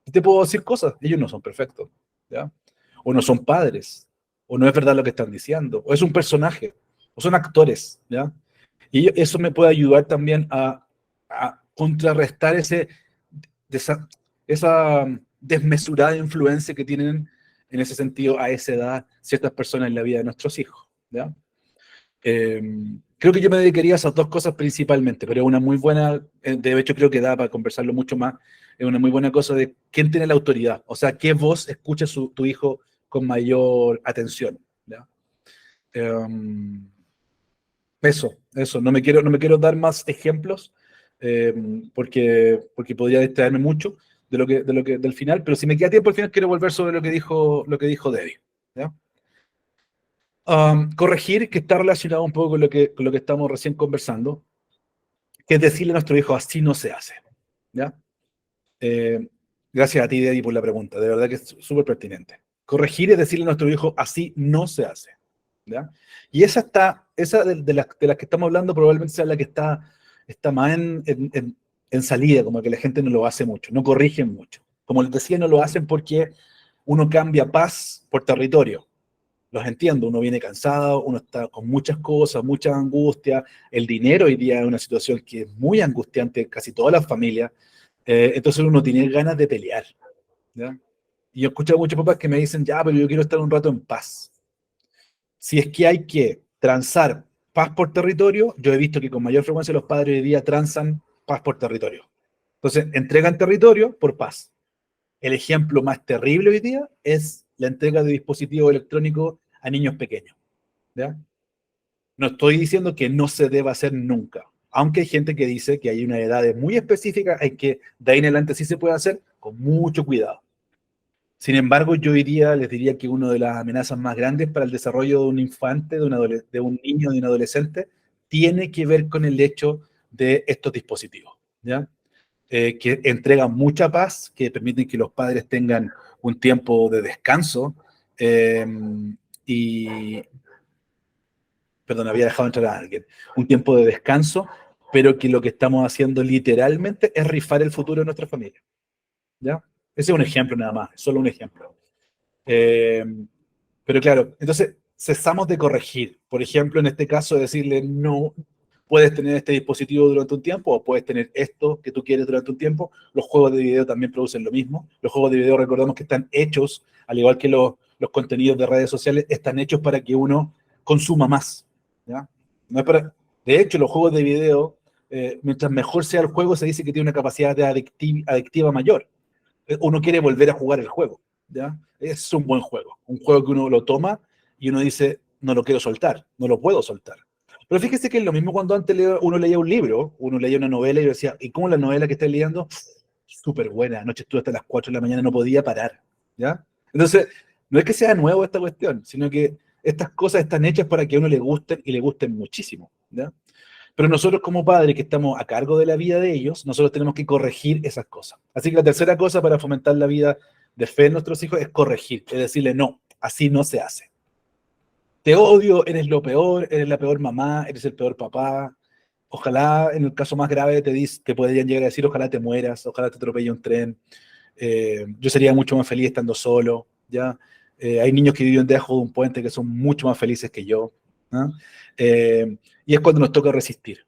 Y te puedo decir cosas, ellos no son perfectos, ¿ya? O no son padres, o no es verdad lo que están diciendo, o es un personaje, o son actores, ¿ya? Y eso me puede ayudar también a contrarrestar esa desmesurada influencia que tienen en ese sentido a esa edad ciertas personas en la vida de nuestros hijos, ¿ya? Creo que yo me dedicaría a esas dos cosas principalmente, pero es una muy buena, de hecho creo que da para conversarlo mucho más, es una muy buena cosa de quién tiene la autoridad, o sea, qué voz escucha tu hijo con mayor atención, ¿ya? Eso, no me quiero dar más ejemplos, porque podría distraerme mucho del final, pero si me queda tiempo al final quiero volver sobre lo que dijo Debbie, ¿ya? Corregir, que está relacionado un poco con lo que estamos recién conversando, que es decirle a nuestro hijo, así no se hace, ¿ya? Eh, Gracias a ti, Debbie, por la pregunta, de verdad que es súper pertinente. Corregir es decirle a nuestro hijo, así no se hace, ¿ya? Y esa de las que estamos hablando probablemente sea la que está más en salida, como que la gente no lo hace mucho, no corrigen mucho. Como les decía, no lo hacen porque uno cambia paz por territorio. Los entiendo, uno viene cansado, uno está con muchas cosas, mucha angustia. El dinero hoy día es una situación que es muy angustiante en casi todas las familias. Entonces uno tiene ganas de pelear, ¿ya? Y yo he escuchado a muchos papás que me dicen, ya, pero yo quiero estar un rato en paz. Si es que hay que transar paz por territorio, yo he visto que con mayor frecuencia los padres hoy día transan paz por territorio. Entonces, entregan territorio por paz. El ejemplo más terrible hoy día es la entrega de dispositivos electrónicos a niños pequeños, ¿ya? No estoy diciendo que no se deba hacer nunca, aunque hay gente que dice que hay una edad muy específica en que de ahí en adelante sí se puede hacer con mucho cuidado. Sin embargo, yo les diría que una de las amenazas más grandes para el desarrollo de un infante, de un niño, de un adolescente, tiene que ver con el hecho de estos dispositivos, ¿ya? Que entregan mucha paz, que permiten que los padres tengan un tiempo de descanso eh, y, perdón, había dejado entrar a alguien, un tiempo de descanso, pero que lo que estamos haciendo literalmente es rifar el futuro de nuestra familia, ¿ya? Ese es un ejemplo nada más, solo un ejemplo. Eh, pero claro, entonces cesamos de corregir. Por ejemplo, en este caso, decirle no, puedes tener este dispositivo durante un tiempo o puedes tener esto que tú quieres durante un tiempo. Los juegos de video también producen lo mismo. Los juegos de video, recordamos que están hechos, al igual que los contenidos de redes sociales, están hechos para que uno consuma más, ¿ya? No es para, de hecho, los juegos de video, mientras mejor sea el juego, se dice que tiene una capacidad de adictiva mayor. Uno quiere volver a jugar el juego, ¿ya? Es un buen juego, un juego que uno lo toma y uno dice, no lo quiero soltar, no lo puedo soltar. Pero fíjese que es lo mismo cuando antes uno leía un libro, uno leía una novela y decía, ¿y cómo la novela que estás leyendo? Súper buena, anoche estuve hasta las 4 de la mañana, no podía parar, ¿ya? Entonces, no es que sea nuevo esta cuestión, sino que estas cosas están hechas para que a uno le gusten y le gusten muchísimo, ¿ya? Pero nosotros como padres que estamos a cargo de la vida de ellos, nosotros tenemos que corregir esas cosas. Así que la tercera cosa para fomentar la vida de fe en nuestros hijos es corregir, es decirle, no, así no se hace. Te odio, eres lo peor, eres la peor mamá, eres el peor papá. Ojalá, en el caso más grave, te podrían llegar a decir, ojalá te mueras, ojalá te atropelle un tren. Yo sería mucho más feliz estando solo, ¿ya? Hay niños que viven debajo de un puente que son mucho más felices que yo, ¿no? Y es cuando nos toca resistir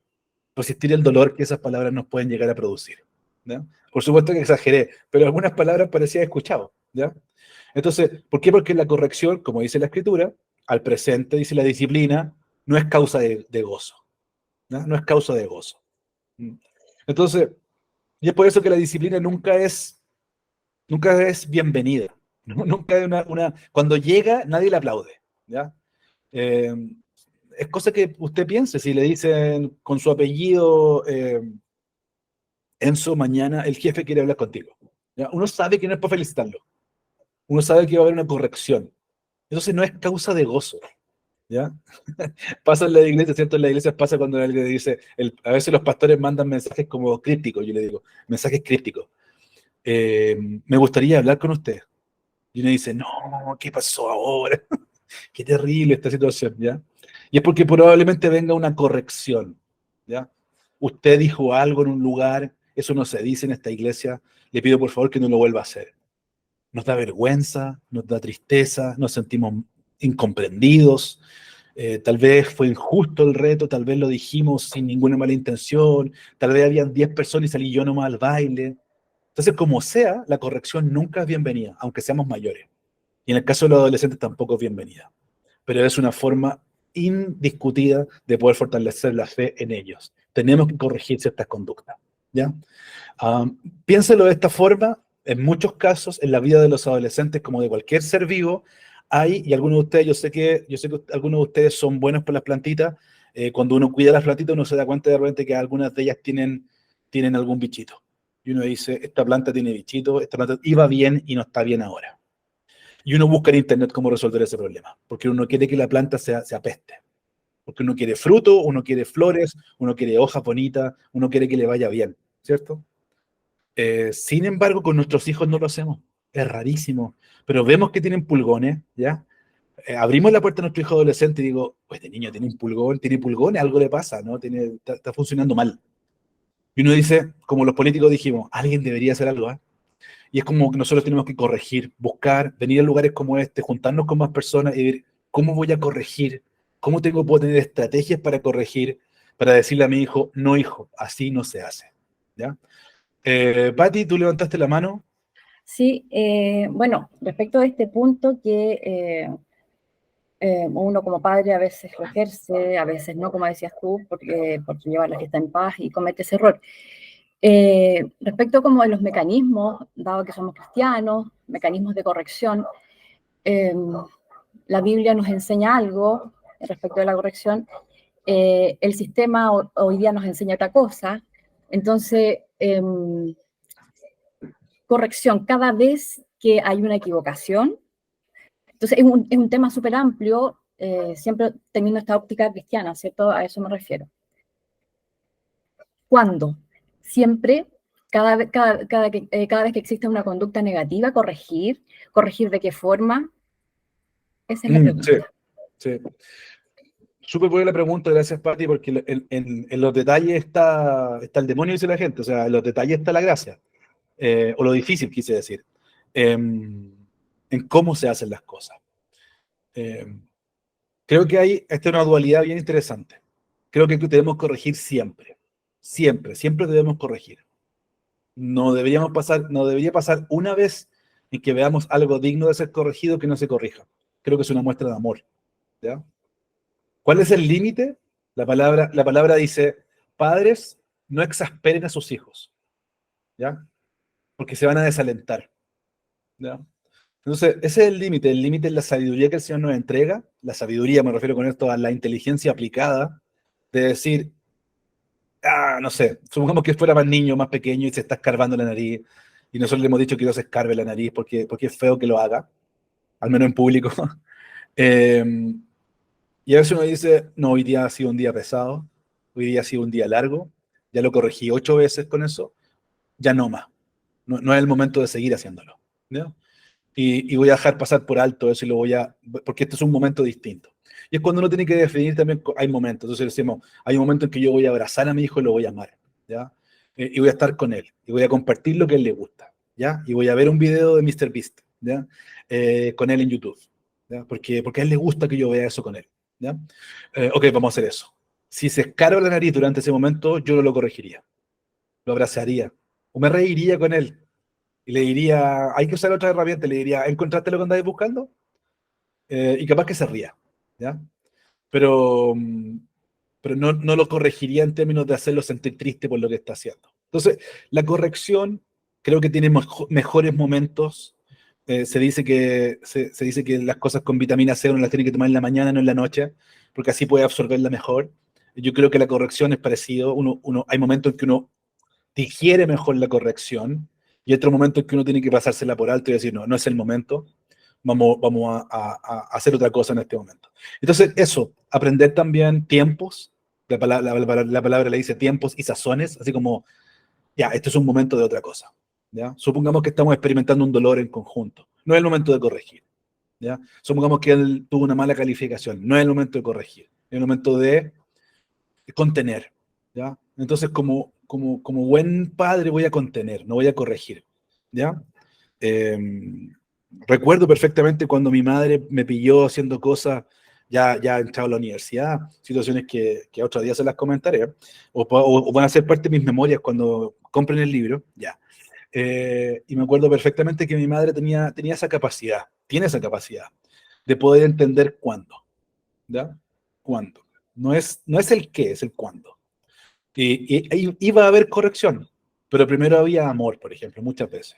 el dolor que esas palabras nos pueden llegar a producir, ¿ya? Por supuesto que exageré, pero algunas palabras parecía escuchado, ¿ya? Entonces, ¿por qué? Porque la corrección, como dice la escritura, al presente, dice la disciplina, no es causa de gozo, ¿ya? No es causa de gozo. Entonces, y es por eso que la disciplina nunca es bienvenida, ¿no? Nunca es cuando llega, nadie le aplaude, ¿ya? Eh, es cosa que usted piense, si le dicen con su apellido Enzo, mañana el jefe quiere hablar contigo, ¿ya? Uno sabe que no es para felicitarlo, uno sabe que va a haber una corrección, entonces no es causa de gozo, ¿ya? Pasa en la iglesia, ¿cierto? En la iglesia pasa cuando alguien dice, a veces los pastores mandan mensajes como crípticos, yo le digo, mensajes crípticos. Me gustaría hablar con usted. Y uno dice, no, ¿qué pasó ahora? Qué terrible esta situación, ¿ya? Y es porque probablemente venga una corrección, ¿ya? Usted dijo algo en un lugar, eso no se dice en esta iglesia, le pido por favor que no lo vuelva a hacer. Nos da vergüenza, nos da tristeza, nos sentimos incomprendidos, tal vez fue injusto el reto, tal vez lo dijimos sin ninguna mala intención, tal vez habían 10 personas y salí yo nomás al baile. Entonces, como sea, la corrección nunca es bienvenida, aunque seamos mayores. Y en el caso de los adolescentes tampoco es bienvenida. Pero es una forma indiscutida de poder fortalecer la fe en ellos. Tenemos que corregir ciertas conductas, ¿ya? Piénselo de esta forma, en muchos casos, en la vida de los adolescentes, como de cualquier ser vivo, y algunos de ustedes, yo sé que algunos de ustedes son buenos para las plantitas, cuando uno cuida las plantitas, uno se da cuenta de repente que algunas de ellas tienen algún bichito. Y uno dice, esta planta tiene bichito, esta planta iba bien y no está bien ahora. Y uno busca en internet cómo resolver ese problema, porque uno quiere que la planta se apeste. Porque uno quiere fruto, uno quiere flores, uno quiere hojas bonitas, uno quiere que le vaya bien, ¿cierto? Sin embargo, con nuestros hijos no lo hacemos. Es rarísimo. Pero vemos que tienen pulgones, ¿ya? Abrimos la puerta a nuestro hijo adolescente y digo, pues este niño tiene un pulgón, tiene pulgones, algo le pasa, ¿no? Está funcionando mal. Y uno dice, como los políticos dijimos, alguien debería hacer algo, ¿eh? Y es como que nosotros tenemos que corregir, buscar, venir a lugares como este, juntarnos con más personas y ver cómo voy a corregir, puedo tener estrategias para corregir, para decirle a mi hijo, no hijo, así no se hace, ¿ya? Pati, tú levantaste la mano.
Sí, bueno, respecto a este punto que uno como padre a veces lo ejerce, a veces no, como decías tú, porque lleva la fiesta en paz y comete ese error. Respecto como de los mecanismos, dado que somos cristianos, mecanismos de corrección, la Biblia nos enseña algo respecto de la corrección, el sistema hoy día nos enseña otra cosa, entonces, corrección, cada vez que hay una equivocación. Entonces, es un tema súper amplio, siempre teniendo esta óptica cristiana, ¿cierto? A eso me refiero. ¿Cuándo? Siempre, cada vez que existe una conducta negativa, corregir de qué forma. Esa es la pregunta.
Sí. Súper buena la pregunta, gracias, Pati, porque en los detalles está el demonio, dice la gente, o sea, en los detalles está la gracia, o lo difícil, quise decir, en cómo se hacen las cosas. Creo que esta es una dualidad bien interesante. Creo que debemos corregir siempre, siempre debemos corregir. No debería pasar una vez en que veamos algo digno de ser corregido que no se corrija. Creo que es una muestra de amor, ¿ya? ¿Cuál es el límite? La palabra dice, padres, no exasperen a sus hijos, ¿ya? Porque se van a desalentar, ¿ya? Entonces, ese es el límite es la sabiduría que el Señor nos entrega, la sabiduría, me refiero con esto a la inteligencia aplicada, de decir, no sé, supongamos que fuera más niño, más pequeño y se está escarbando la nariz, y nosotros le hemos dicho que no se escarbe la nariz porque es feo que lo haga, al menos en público. Y a veces uno dice, no, hoy día ha sido un día pesado, hoy día ha sido un día largo, ya lo corregí 8 veces con eso, ya no más. No es el momento de seguir haciéndolo, ¿no? Y voy a dejar pasar por alto eso porque este es un momento distinto. Y es cuando uno tiene que definir también, hay momentos, entonces decimos, hay un momento en que yo voy a abrazar a mi hijo y lo voy a amar, ¿ya? Y voy a estar con él, y voy a compartir lo que a él le gusta, ¿ya? Y voy a ver un video de MrBeast, ¿ya? Con él en YouTube, ¿ya? Porque a él le gusta que yo vea eso con él, ¿ya? Ok, vamos a hacer eso. Si se escarba la nariz durante ese momento, yo no lo corregiría, lo abrazaría, o me reiría con él, y le diría, hay que usar otra herramienta, le diría, ¿encontraste lo que andáis buscando? Y capaz que se ría, ¿ya? Pero no lo corregiría en términos de hacerlo sentir triste por lo que está haciendo. Entonces, la corrección creo que tiene mejores momentos. Se dice que las cosas con vitamina C uno las tiene que tomar en la mañana, no en la noche, porque así puede absorberla mejor. Yo creo que la corrección es parecido. Hay momentos en que uno digiere mejor la corrección y otro momento en que uno tiene que pasársela por alto y decir, no es el momento, vamos a hacer otra cosa en este momento. Entonces, eso, aprender también tiempos, la palabra le dice tiempos y sazones, así como, ya, este es un momento de otra cosa, ¿ya? Supongamos que estamos experimentando un dolor en conjunto, no es el momento de corregir, ¿ya? Supongamos que él tuvo una mala calificación, no es el momento de corregir, es el momento de contener, ¿ya? Entonces, como buen padre voy a contener, no voy a corregir, ¿ya? Recuerdo perfectamente cuando mi madre me pilló haciendo cosas, ya entrado a la universidad, situaciones que otro día se las comentaré, o van a ser parte de mis memorias cuando compren el libro, ya. Y me acuerdo perfectamente que mi madre tenía esa capacidad, tiene esa capacidad de poder entender cuándo, ¿ya? ¿Cuándo? No es el qué, es el cuándo. Y iba a haber corrección, pero primero había amor, por ejemplo, muchas veces.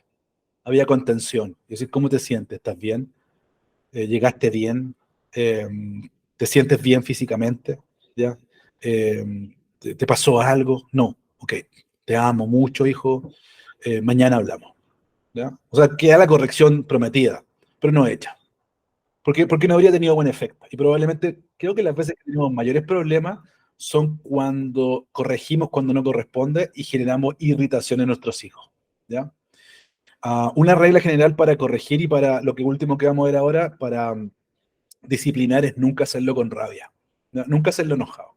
Había contención. Es decir, ¿cómo te sientes? ¿Estás bien? ¿Llegaste bien? ¿Te sientes bien físicamente? ¿Ya? ¿Te pasó algo? No. Ok. Te amo mucho, hijo. Mañana hablamos. ¿Ya? O sea, queda la corrección prometida, pero no hecha. Porque no habría tenido buen efecto. Y probablemente, creo que las veces que tenemos mayores problemas son cuando corregimos cuando no corresponde y generamos irritación en nuestros hijos, ¿ya? Una regla general para corregir y para lo que último que vamos a ver ahora, para disciplinar, es nunca hacerlo con rabia, ¿no? Nunca hacerlo enojado.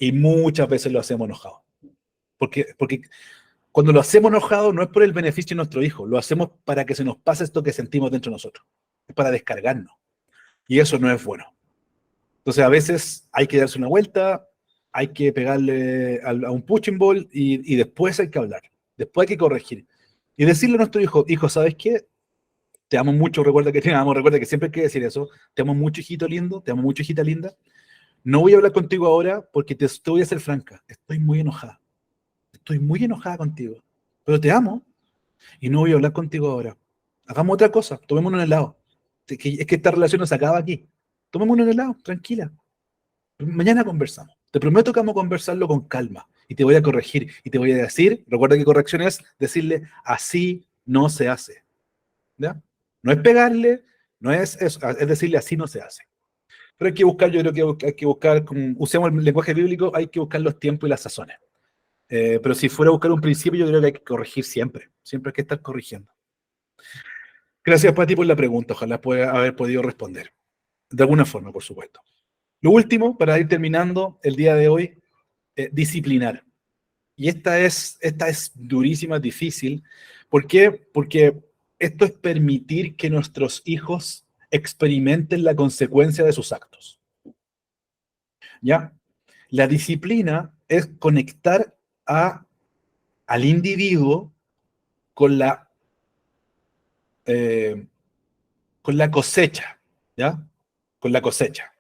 Y muchas veces lo hacemos enojado. Porque cuando lo hacemos enojado no es por el beneficio de nuestro hijo, lo hacemos para que se nos pase esto que sentimos dentro de nosotros. Es para descargarnos. Y eso no es bueno. Entonces a veces hay que darse una vuelta, hay que pegarle a un punching ball y después hay que hablar, después hay que corregir. Y decirle a nuestro hijo, ¿sabes qué? Te amo mucho, recuerda que siempre hay que decir eso. Te amo mucho, hijito lindo, te amo mucho, hijita linda. No voy a hablar contigo ahora porque te voy a ser franca. Estoy muy enojada contigo, pero te amo y no voy a hablar contigo ahora. Hagamos otra cosa, tomémonos un helado. Es que esta relación no se acaba aquí. Tomémonos un helado, tranquila. Mañana conversamos. Te prometo que vamos a conversarlo con calma y te voy a corregir y te voy a decir, recuerda que corrección es decirle, así no se hace, ¿ya? No es pegarle, no es eso, es decirle así no se hace. Pero hay que buscar, yo creo que hay que buscar, usemos el lenguaje bíblico, hay que buscar los tiempos y las sazones. Pero si fuera a buscar un principio, yo creo que hay que corregir siempre. Siempre hay que estar corrigiendo. Gracias, Pati, por la pregunta. Ojalá pueda haber podido responder. De alguna forma, por supuesto. Lo último, para ir terminando el día de hoy, disciplinar. Y esta es durísima, difícil. ¿Por qué? Porque esto es permitir que nuestros hijos experimenten la consecuencia de sus actos. ¿Ya? La disciplina es conectar al individuo con la cosecha, ¿ya? Con la cosecha.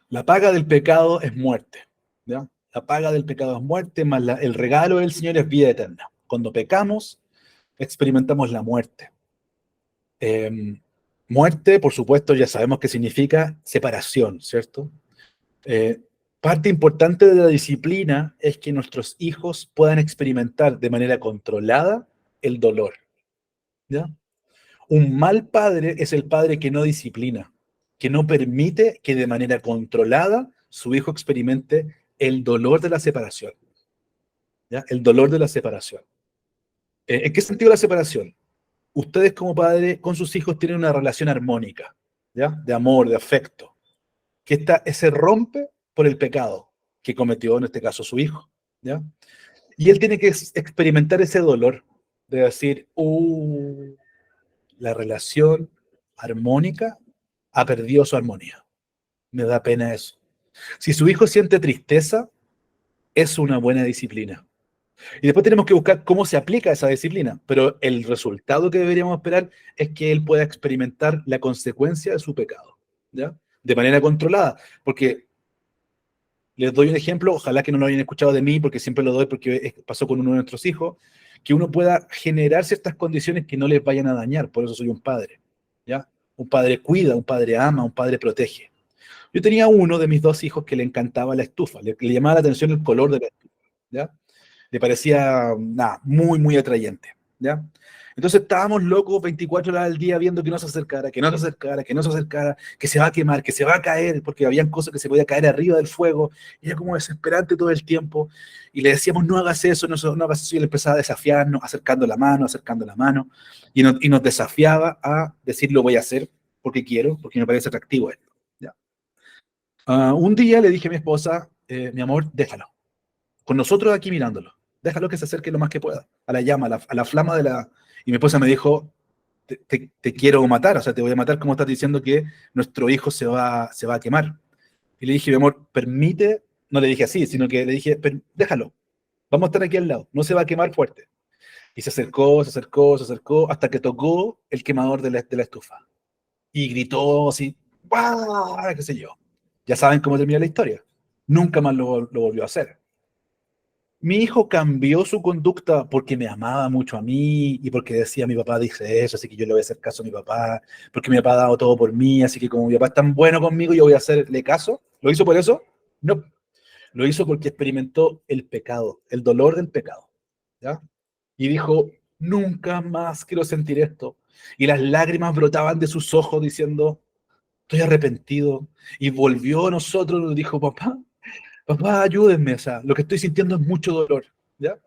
La paga del pecado es muerte, ¿ya? La paga del pecado es muerte, más el regalo del Señor es vida eterna. Cuando pecamos, experimentamos la muerte. Muerte, por supuesto, ya sabemos que significa separación, ¿cierto? Parte importante de la disciplina es que nuestros hijos puedan experimentar de manera controlada el dolor, ¿ya? Un mal padre es el padre que no disciplina, que no permite que de manera controlada su hijo experimente el dolor de la separación, ¿ya? El dolor de la separación. ¿En qué sentido la separación? Ustedes como padre con sus hijos tienen una relación armónica, ¿ya? De amor, de afecto, que se rompe por el pecado que cometió en este caso su hijo, ¿ya? Y él tiene que experimentar ese dolor de decir, la relación armónica ha perdido su armonía. Me da pena eso. Si su hijo siente tristeza, es una buena disciplina. Y después tenemos que buscar cómo se aplica esa disciplina, pero el resultado que deberíamos esperar es que él pueda experimentar la consecuencia de su pecado, ¿ya? De manera controlada, porque les doy un ejemplo, ojalá que no lo hayan escuchado de mí, porque siempre lo doy porque pasó con uno de nuestros hijos, que uno pueda generar ciertas condiciones que no les vayan a dañar, por eso soy un padre, ¿ya? Un padre cuida, un padre ama, un padre protege. Yo tenía uno de mis dos hijos que le encantaba la estufa, le llamaba la atención el color de la estufa, ¿ya? Le parecía, nada, muy, muy atrayente, ¿ya? Entonces estábamos locos 24 horas al día viendo que no se acercara, que no se acercara, que no se acercara, que se va a quemar, que se va a caer, porque habían cosas que se podía caer arriba del fuego, y era como desesperante todo el tiempo, y le decíamos, no hagas eso, no hagas eso, y él empezaba a desafiarnos, acercando la mano, y nos desafiaba a decir, lo voy a hacer porque quiero, porque me parece atractivo esto, ¿ya? Un día le dije a mi esposa, mi amor, déjalo, con nosotros aquí mirándolo, déjalo que se acerque lo más que pueda, a la llama, a la flama de la... Y mi esposa me dijo, te quiero matar, o sea, te voy a matar como estás diciendo que nuestro hijo se va a quemar. Y le dije, mi amor, permite, no le dije así, sino que le dije, déjalo, vamos a estar aquí al lado, no se va a quemar fuerte. Y se acercó, hasta que tocó el quemador de la estufa. Y gritó así, ¡bah! ¿Qué sé yo? Ya saben cómo termina la historia. Nunca más lo volvió a hacer. Mi hijo cambió su conducta porque me amaba mucho a mí y porque decía, mi papá dice eso, así que yo le voy a hacer caso a mi papá, porque mi papá ha dado todo por mí, así que como mi papá es tan bueno conmigo, yo voy a hacerle caso. ¿Lo hizo por eso? No. Lo hizo porque experimentó el pecado, el dolor del pecado, ¿ya? Y dijo, nunca más quiero sentir esto. Y las lágrimas brotaban de sus ojos diciendo, estoy arrepentido. Y volvió a nosotros y nos dijo, papá, ayúdenme, o sea, lo que estoy sintiendo es mucho dolor, ¿ya?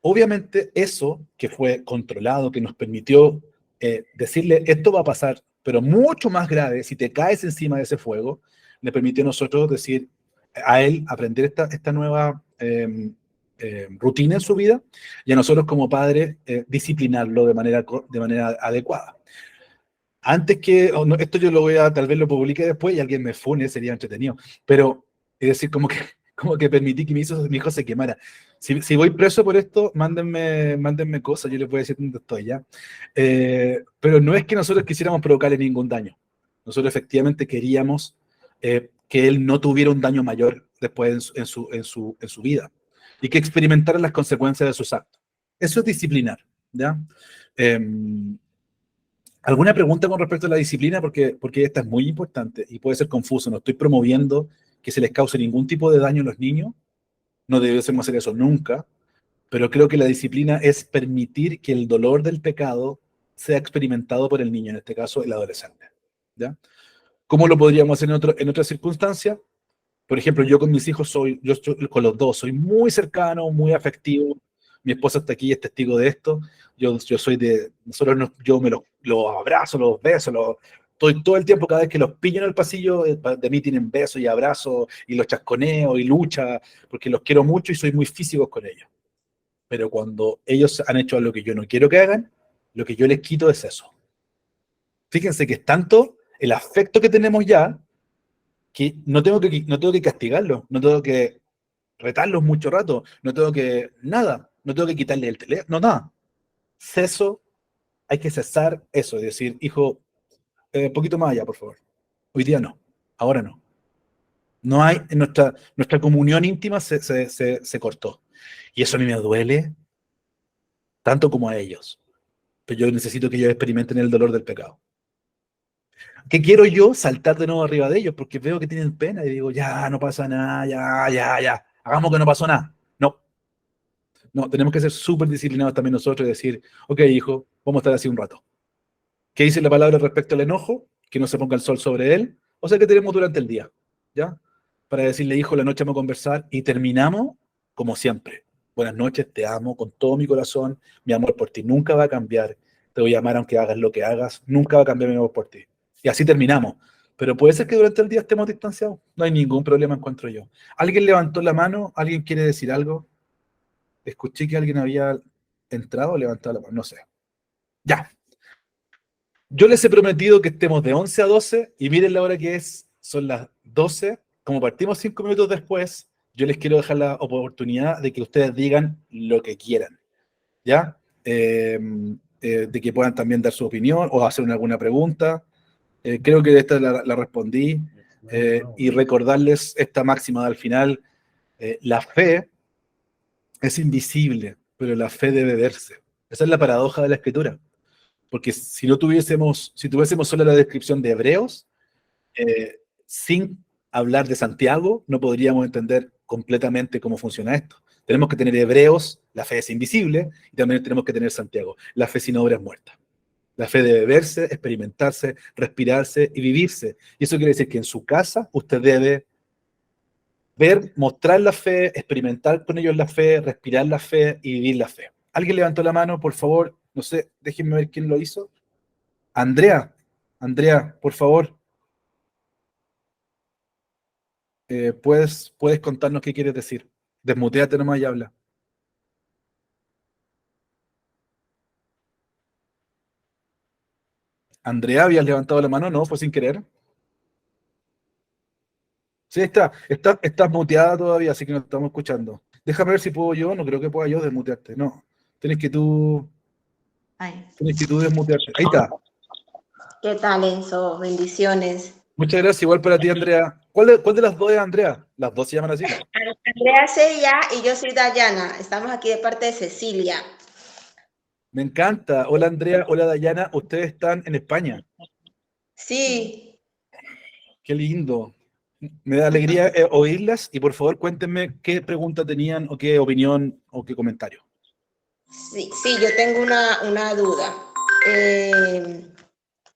Obviamente eso que fue controlado, que nos permitió decirle, esto va a pasar, pero mucho más grave, si te caes encima de ese fuego, le permitió a nosotros decir, a él aprender esta nueva rutina en su vida, y a nosotros como padres disciplinarlo de manera adecuada. Antes que, esto yo lo voy a, tal vez lo publique después y alguien me fune, sería entretenido, pero es decir, como que permití que mi hijo se quemara. Si voy preso por esto, mándenme cosas, yo les voy a decir dónde estoy, ¿ya? Pero no es que nosotros quisiéramos provocarle ningún daño. Nosotros efectivamente queríamos que él no tuviera un daño mayor después en su vida y que experimentara las consecuencias de sus actos. Eso es disciplinar, ¿ya? ¿Alguna pregunta con respecto a la disciplina? Porque esta es muy importante y puede ser confuso. No estoy promoviendo que se les cause ningún tipo de daño a los niños. No debemos hacer eso nunca. Pero creo que la disciplina es permitir que el dolor del pecado sea experimentado por el niño, en este caso el adolescente. ¿Ya? ¿Cómo lo podríamos hacer en otras circunstancias? Por ejemplo, yo con mis hijos con los dos, soy muy cercano, muy afectivo. Mi esposa está aquí y es testigo de esto. Yo soy de, yo los abrazo, los beso, estoy todo el tiempo, cada vez que los pillo en el pasillo, de mí tienen besos y abrazos, y los chasconeo y lucha, porque los quiero mucho y soy muy físico con ellos. Pero cuando ellos han hecho algo que yo no quiero que hagan, lo que yo les quito es eso. Fíjense que es tanto el afecto que tenemos ya, que no tengo que castigarlos, no tengo que retarlos mucho rato, no tengo que nada, no tengo que quitarle el teléfono, no, nada. Ceso, hay que cesar eso, es decir, hijo, poquito más allá, por favor. Hoy día no, ahora no. No hay, en nuestra comunión íntima se cortó. Y eso a mí me duele tanto como a ellos. Pero yo necesito que ellos experimenten el dolor del pecado. ¿Qué quiero yo? Saltar de nuevo arriba de ellos, porque veo que tienen pena y digo, ya, no pasa nada, ya, hagamos que no pasó nada. No, tenemos que ser súper disciplinados también nosotros y decir, ok, hijo, vamos a estar así un rato. ¿Qué dice la palabra respecto al enojo? Que no se ponga el sol sobre él. O sea, que tenemos durante el día, ¿ya? Para decirle, hijo, la noche vamos a conversar y terminamos como siempre. Buenas noches, te amo con todo mi corazón, mi amor por ti nunca va a cambiar. Te voy a amar aunque hagas lo que hagas, nunca va a cambiar mi amor por ti. Y así terminamos. Pero puede ser que durante el día estemos distanciados. No hay ningún problema, encuentro yo. ¿Alguien levantó la mano? ¿Alguien quiere decir algo? Escuché que alguien había entrado o levantado la mano, no sé. Ya. Yo les he prometido que estemos de 11 a 12 y miren la hora que es, son las 12. Como partimos 5 minutos después, yo les quiero dejar la oportunidad de que ustedes digan lo que quieran, ¿ya? De que puedan también dar su opinión o hacer alguna pregunta. Creo que esta la respondí. Y recordarles esta máxima al final, la fe es invisible, pero la fe debe verse. Esa es la paradoja de la Escritura. Porque si tuviésemos solo la descripción de Hebreos, sin hablar de Santiago, no podríamos entender completamente cómo funciona esto. Tenemos que tener Hebreos, la fe es invisible, y también tenemos que tener Santiago. La fe sin obra es muerta. La fe debe verse, experimentarse, respirarse y vivirse. Y eso quiere decir que en su casa usted debe ver, mostrar la fe, experimentar con ellos la fe, respirar la fe y vivir la fe. ¿Alguien levantó la mano, por favor? No sé, déjenme ver quién lo hizo. Andrea, por favor, puedes contarnos qué quieres decir. Desmuteate nomás y habla. Andrea, ¿habías levantado la mano? No, fue sin querer. Sí, estás muteada todavía, así que no estamos escuchando. Déjame ver si puedo yo, no creo que pueda yo desmutearte. No, tienes que tú
Ay.
desmutearte. Ahí está.
¿Qué tal, Enzo? Bendiciones.
Muchas gracias, igual para ti, Andrea. ¿Cuál de las dos es Andrea? Las dos se llaman así.
Andrea Celia y yo soy Dayana. Estamos aquí de parte de Cecilia.
Me encanta. Hola, Andrea. Hola, Dayana. Ustedes están en España.
Sí.
Qué lindo. Me da alegría oírlas y por favor cuéntenme qué pregunta tenían o qué opinión o qué comentario.
Sí, yo tengo una duda.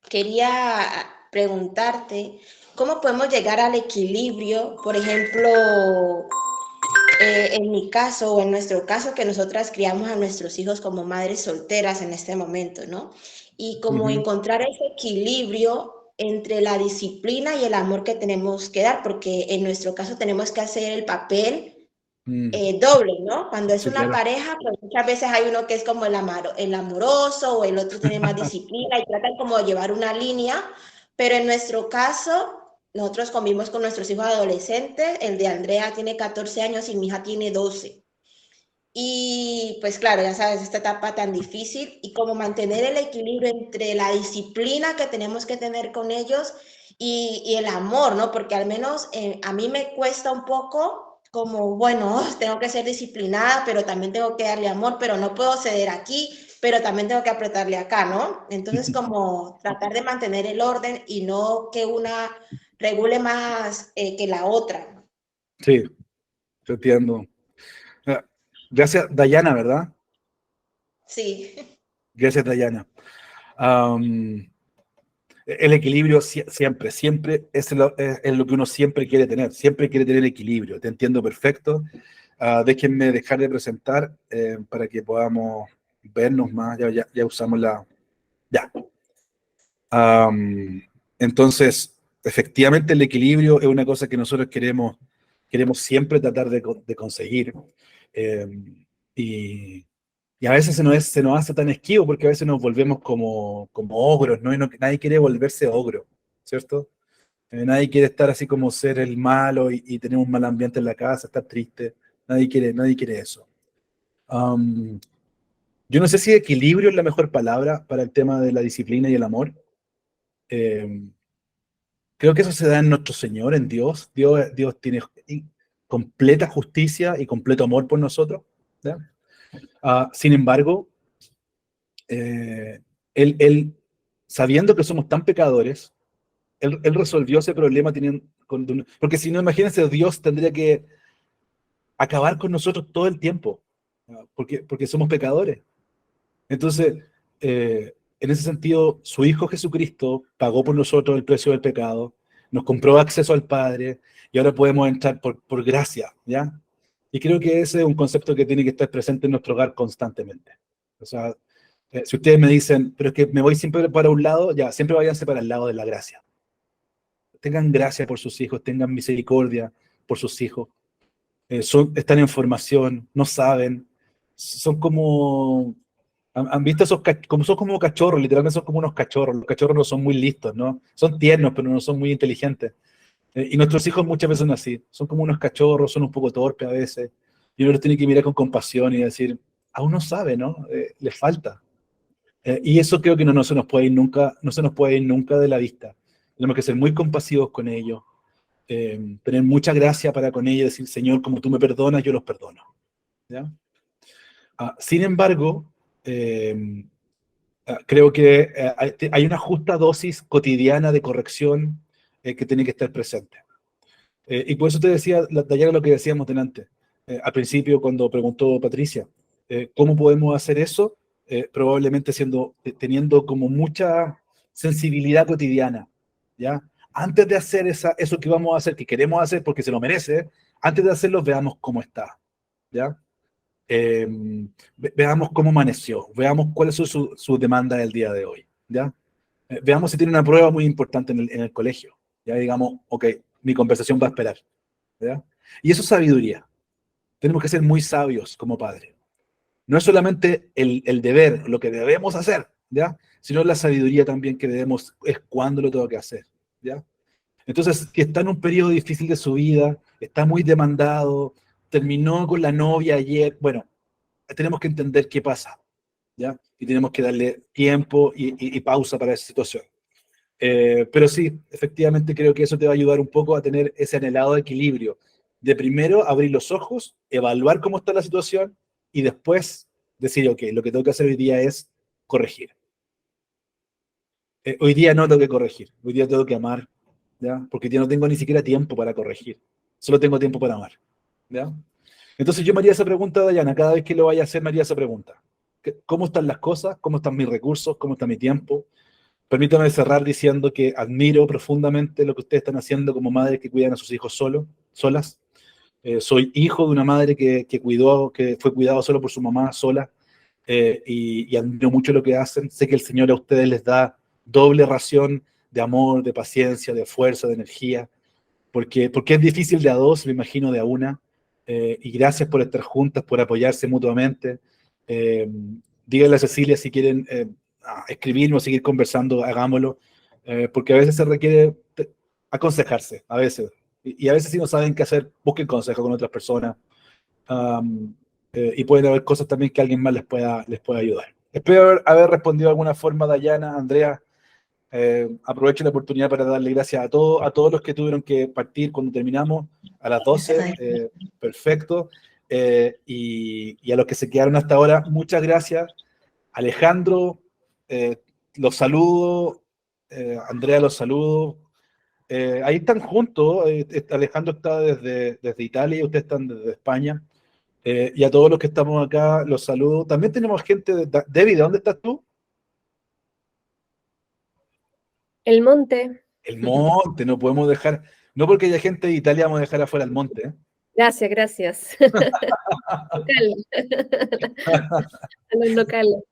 Quería preguntarte, ¿cómo podemos llegar al equilibrio? Por ejemplo, en mi caso o en nuestro caso, que nosotras criamos a nuestros hijos como madres solteras en este momento, ¿no? Y cómo encontrar ese equilibrio entre la disciplina y el amor que tenemos que dar, porque en nuestro caso tenemos que hacer el papel doble, ¿no? Cuando es
Sí,
una
claro.
pareja, pues muchas veces hay uno que es como el amoroso o el otro tiene más disciplina y tratan como de llevar una línea, pero en nuestro caso, nosotros convivimos con nuestros hijos adolescentes, el de Andrea tiene 14 años y mi hija tiene 12. Y pues claro, ya sabes, esta etapa tan difícil y como mantener el equilibrio entre la disciplina que tenemos que tener con ellos y el amor, ¿no? Porque al menos a mí me cuesta un poco como, bueno, tengo que ser disciplinada, pero también tengo que darle amor, pero no puedo ceder aquí, pero también tengo que apretarle acá, ¿no? Entonces como tratar de mantener el orden y no que una regule más que la otra.
Sí, te entiendo. Gracias, Dayana, ¿verdad?
Sí.
Gracias, Dayana. Am, el equilibrio siempre es lo que uno siempre quiere tener equilibrio. Te entiendo perfecto. Déjenme dejar de presentar para que podamos vernos más. Ya usamos la... Ya. Entonces, efectivamente el equilibrio es una cosa que nosotros queremos siempre tratar de conseguir. Eh, y, y a veces se nos hace tan esquivo porque a veces nos volvemos como ogros, ¿no? Nadie quiere volverse ogro, ¿cierto? Nadie quiere estar así como ser el malo y tener un mal ambiente en la casa, estar triste. Nadie quiere eso. Um, yo no sé si equilibrio es la mejor palabra para el tema de la disciplina y el amor. Eh, Creo que eso se da en nuestro Señor, en Dios. Dios tiene completa justicia y completo amor por nosotros, ¿ya? Sin embargo, eh, él, sabiendo que somos tan pecadores, él resolvió ese problema teniendo, porque si no, imagínense, Dios tendría que acabar con nosotros todo el tiempo, ¿no? Porque somos pecadores. Entonces, en ese sentido, su Hijo Jesucristo pagó por nosotros el precio del pecado, nos compró acceso al Padre y ahora podemos entrar por gracia, ¿ya? Y creo que ese es un concepto que tiene que estar presente en nuestro hogar constantemente. O sea, si ustedes me dicen, pero es que me voy siempre para un lado, ya, siempre váyanse para el lado de la gracia. Tengan gracia por sus hijos, tengan misericordia por sus hijos. Están en formación, no saben, son como... ¿Han visto son como cachorros? Literalmente son como unos cachorros. Los cachorros no son muy listos, ¿no? Son tiernos, pero no son muy inteligentes. Y nuestros hijos muchas veces son así. Son como unos cachorros, son un poco torpes a veces. Y uno los tiene que mirar con compasión y decir, aún no sabe, ¿no? Les falta. Y eso creo que no se nos puede ir nunca, no se nos puede ir nunca de la vista. Tenemos que ser muy compasivos con ellos, tener mucha gracia para con ellos, decir, Señor, como tú me perdonas, yo los perdono, ¿ya? Sin embargo, creo que hay una justa dosis cotidiana de corrección que tiene que estar presente. Y por eso te decía, Dayana, lo que decíamos delante, al principio cuando preguntó Patricia, ¿cómo podemos hacer eso? Probablemente teniendo como mucha sensibilidad cotidiana, ¿ya? Antes de hacer eso que vamos a hacer, que queremos hacer porque se lo merece, antes de hacerlo veamos cómo está, ¿ya? Eh, Veamos cómo amaneció, veamos cuál es su demanda del día de hoy, ¿ya? Veamos si tiene una prueba muy importante en el colegio, ya digamos, ok, mi conversación va a esperar, ¿ya? Y eso es sabiduría. Tenemos que ser muy sabios como padres. No es solamente el deber, lo que debemos hacer, ¿ya? Sino la sabiduría también que debemos, es cuándo lo tengo que hacer, ¿ya? Entonces, si está en un periodo difícil de su vida, está muy demandado, terminó con la novia ayer, bueno, tenemos que entender qué pasa, ¿ya? Y tenemos que darle tiempo y pausa para esa situación. Pero sí, efectivamente creo que eso te va a ayudar un poco a tener ese anhelado equilibrio. De primero abrir los ojos, evaluar cómo está la situación y después decir, ok, lo que tengo que hacer hoy día es corregir. Hoy día no tengo que corregir, hoy día tengo que amar, ¿ya? Porque ya no tengo ni siquiera tiempo para corregir, solo tengo tiempo para amar, ¿ya? Entonces yo me haría esa pregunta, Dayana, cada vez que lo vaya a hacer me haría esa pregunta. ¿Cómo están las cosas? ¿Cómo están mis recursos? ¿Cómo está mi tiempo? Permítame cerrar diciendo que admiro profundamente lo que ustedes están haciendo como madres que cuidan a sus hijos solas. Soy hijo de una madre que fue cuidado solo por su mamá sola, y admiro mucho lo que hacen. Sé que el Señor a ustedes les da doble ración de amor, de paciencia, de fuerza, de energía, porque es difícil de a dos, me imagino de a una, y gracias por estar juntas, por apoyarse mutuamente. Eh, Díganle a Cecilia si quieren escribirme o seguir conversando, hagámoslo, porque a veces se requiere aconsejarse, a veces, y a veces si no saben qué hacer, busquen consejo con otras personas, y pueden haber cosas también que alguien más les pueda ayudar. Espero haber respondido de alguna forma, Dayana, Andrea. Aprovecho la oportunidad para darle gracias a todos los que tuvieron que partir cuando terminamos a las 12. Perfecto. Y a los que se quedaron hasta ahora, muchas gracias. Alejandro, los saludo. Andrea, los saludo. Ahí están juntos. Alejandro está desde Italia y ustedes están desde España. Y a todos los que estamos acá, los saludo. También tenemos gente David, ¿dónde estás tú?
El monte.
El monte, no podemos dejar, no porque haya gente de Italia vamos a dejar afuera el monte, ¿eh?
Gracias, gracias. Local. A los locales.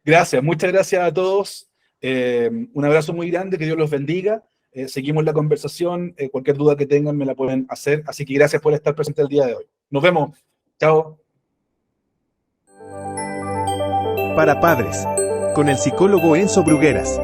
Gracias, muchas gracias a todos. Un abrazo muy grande, que Dios los bendiga. Seguimos la conversación. Cualquier duda que tengan me la pueden hacer. Así que gracias por estar presente el día de hoy. Nos vemos. Chao.
Para padres, con el psicólogo Enzo Brugueras.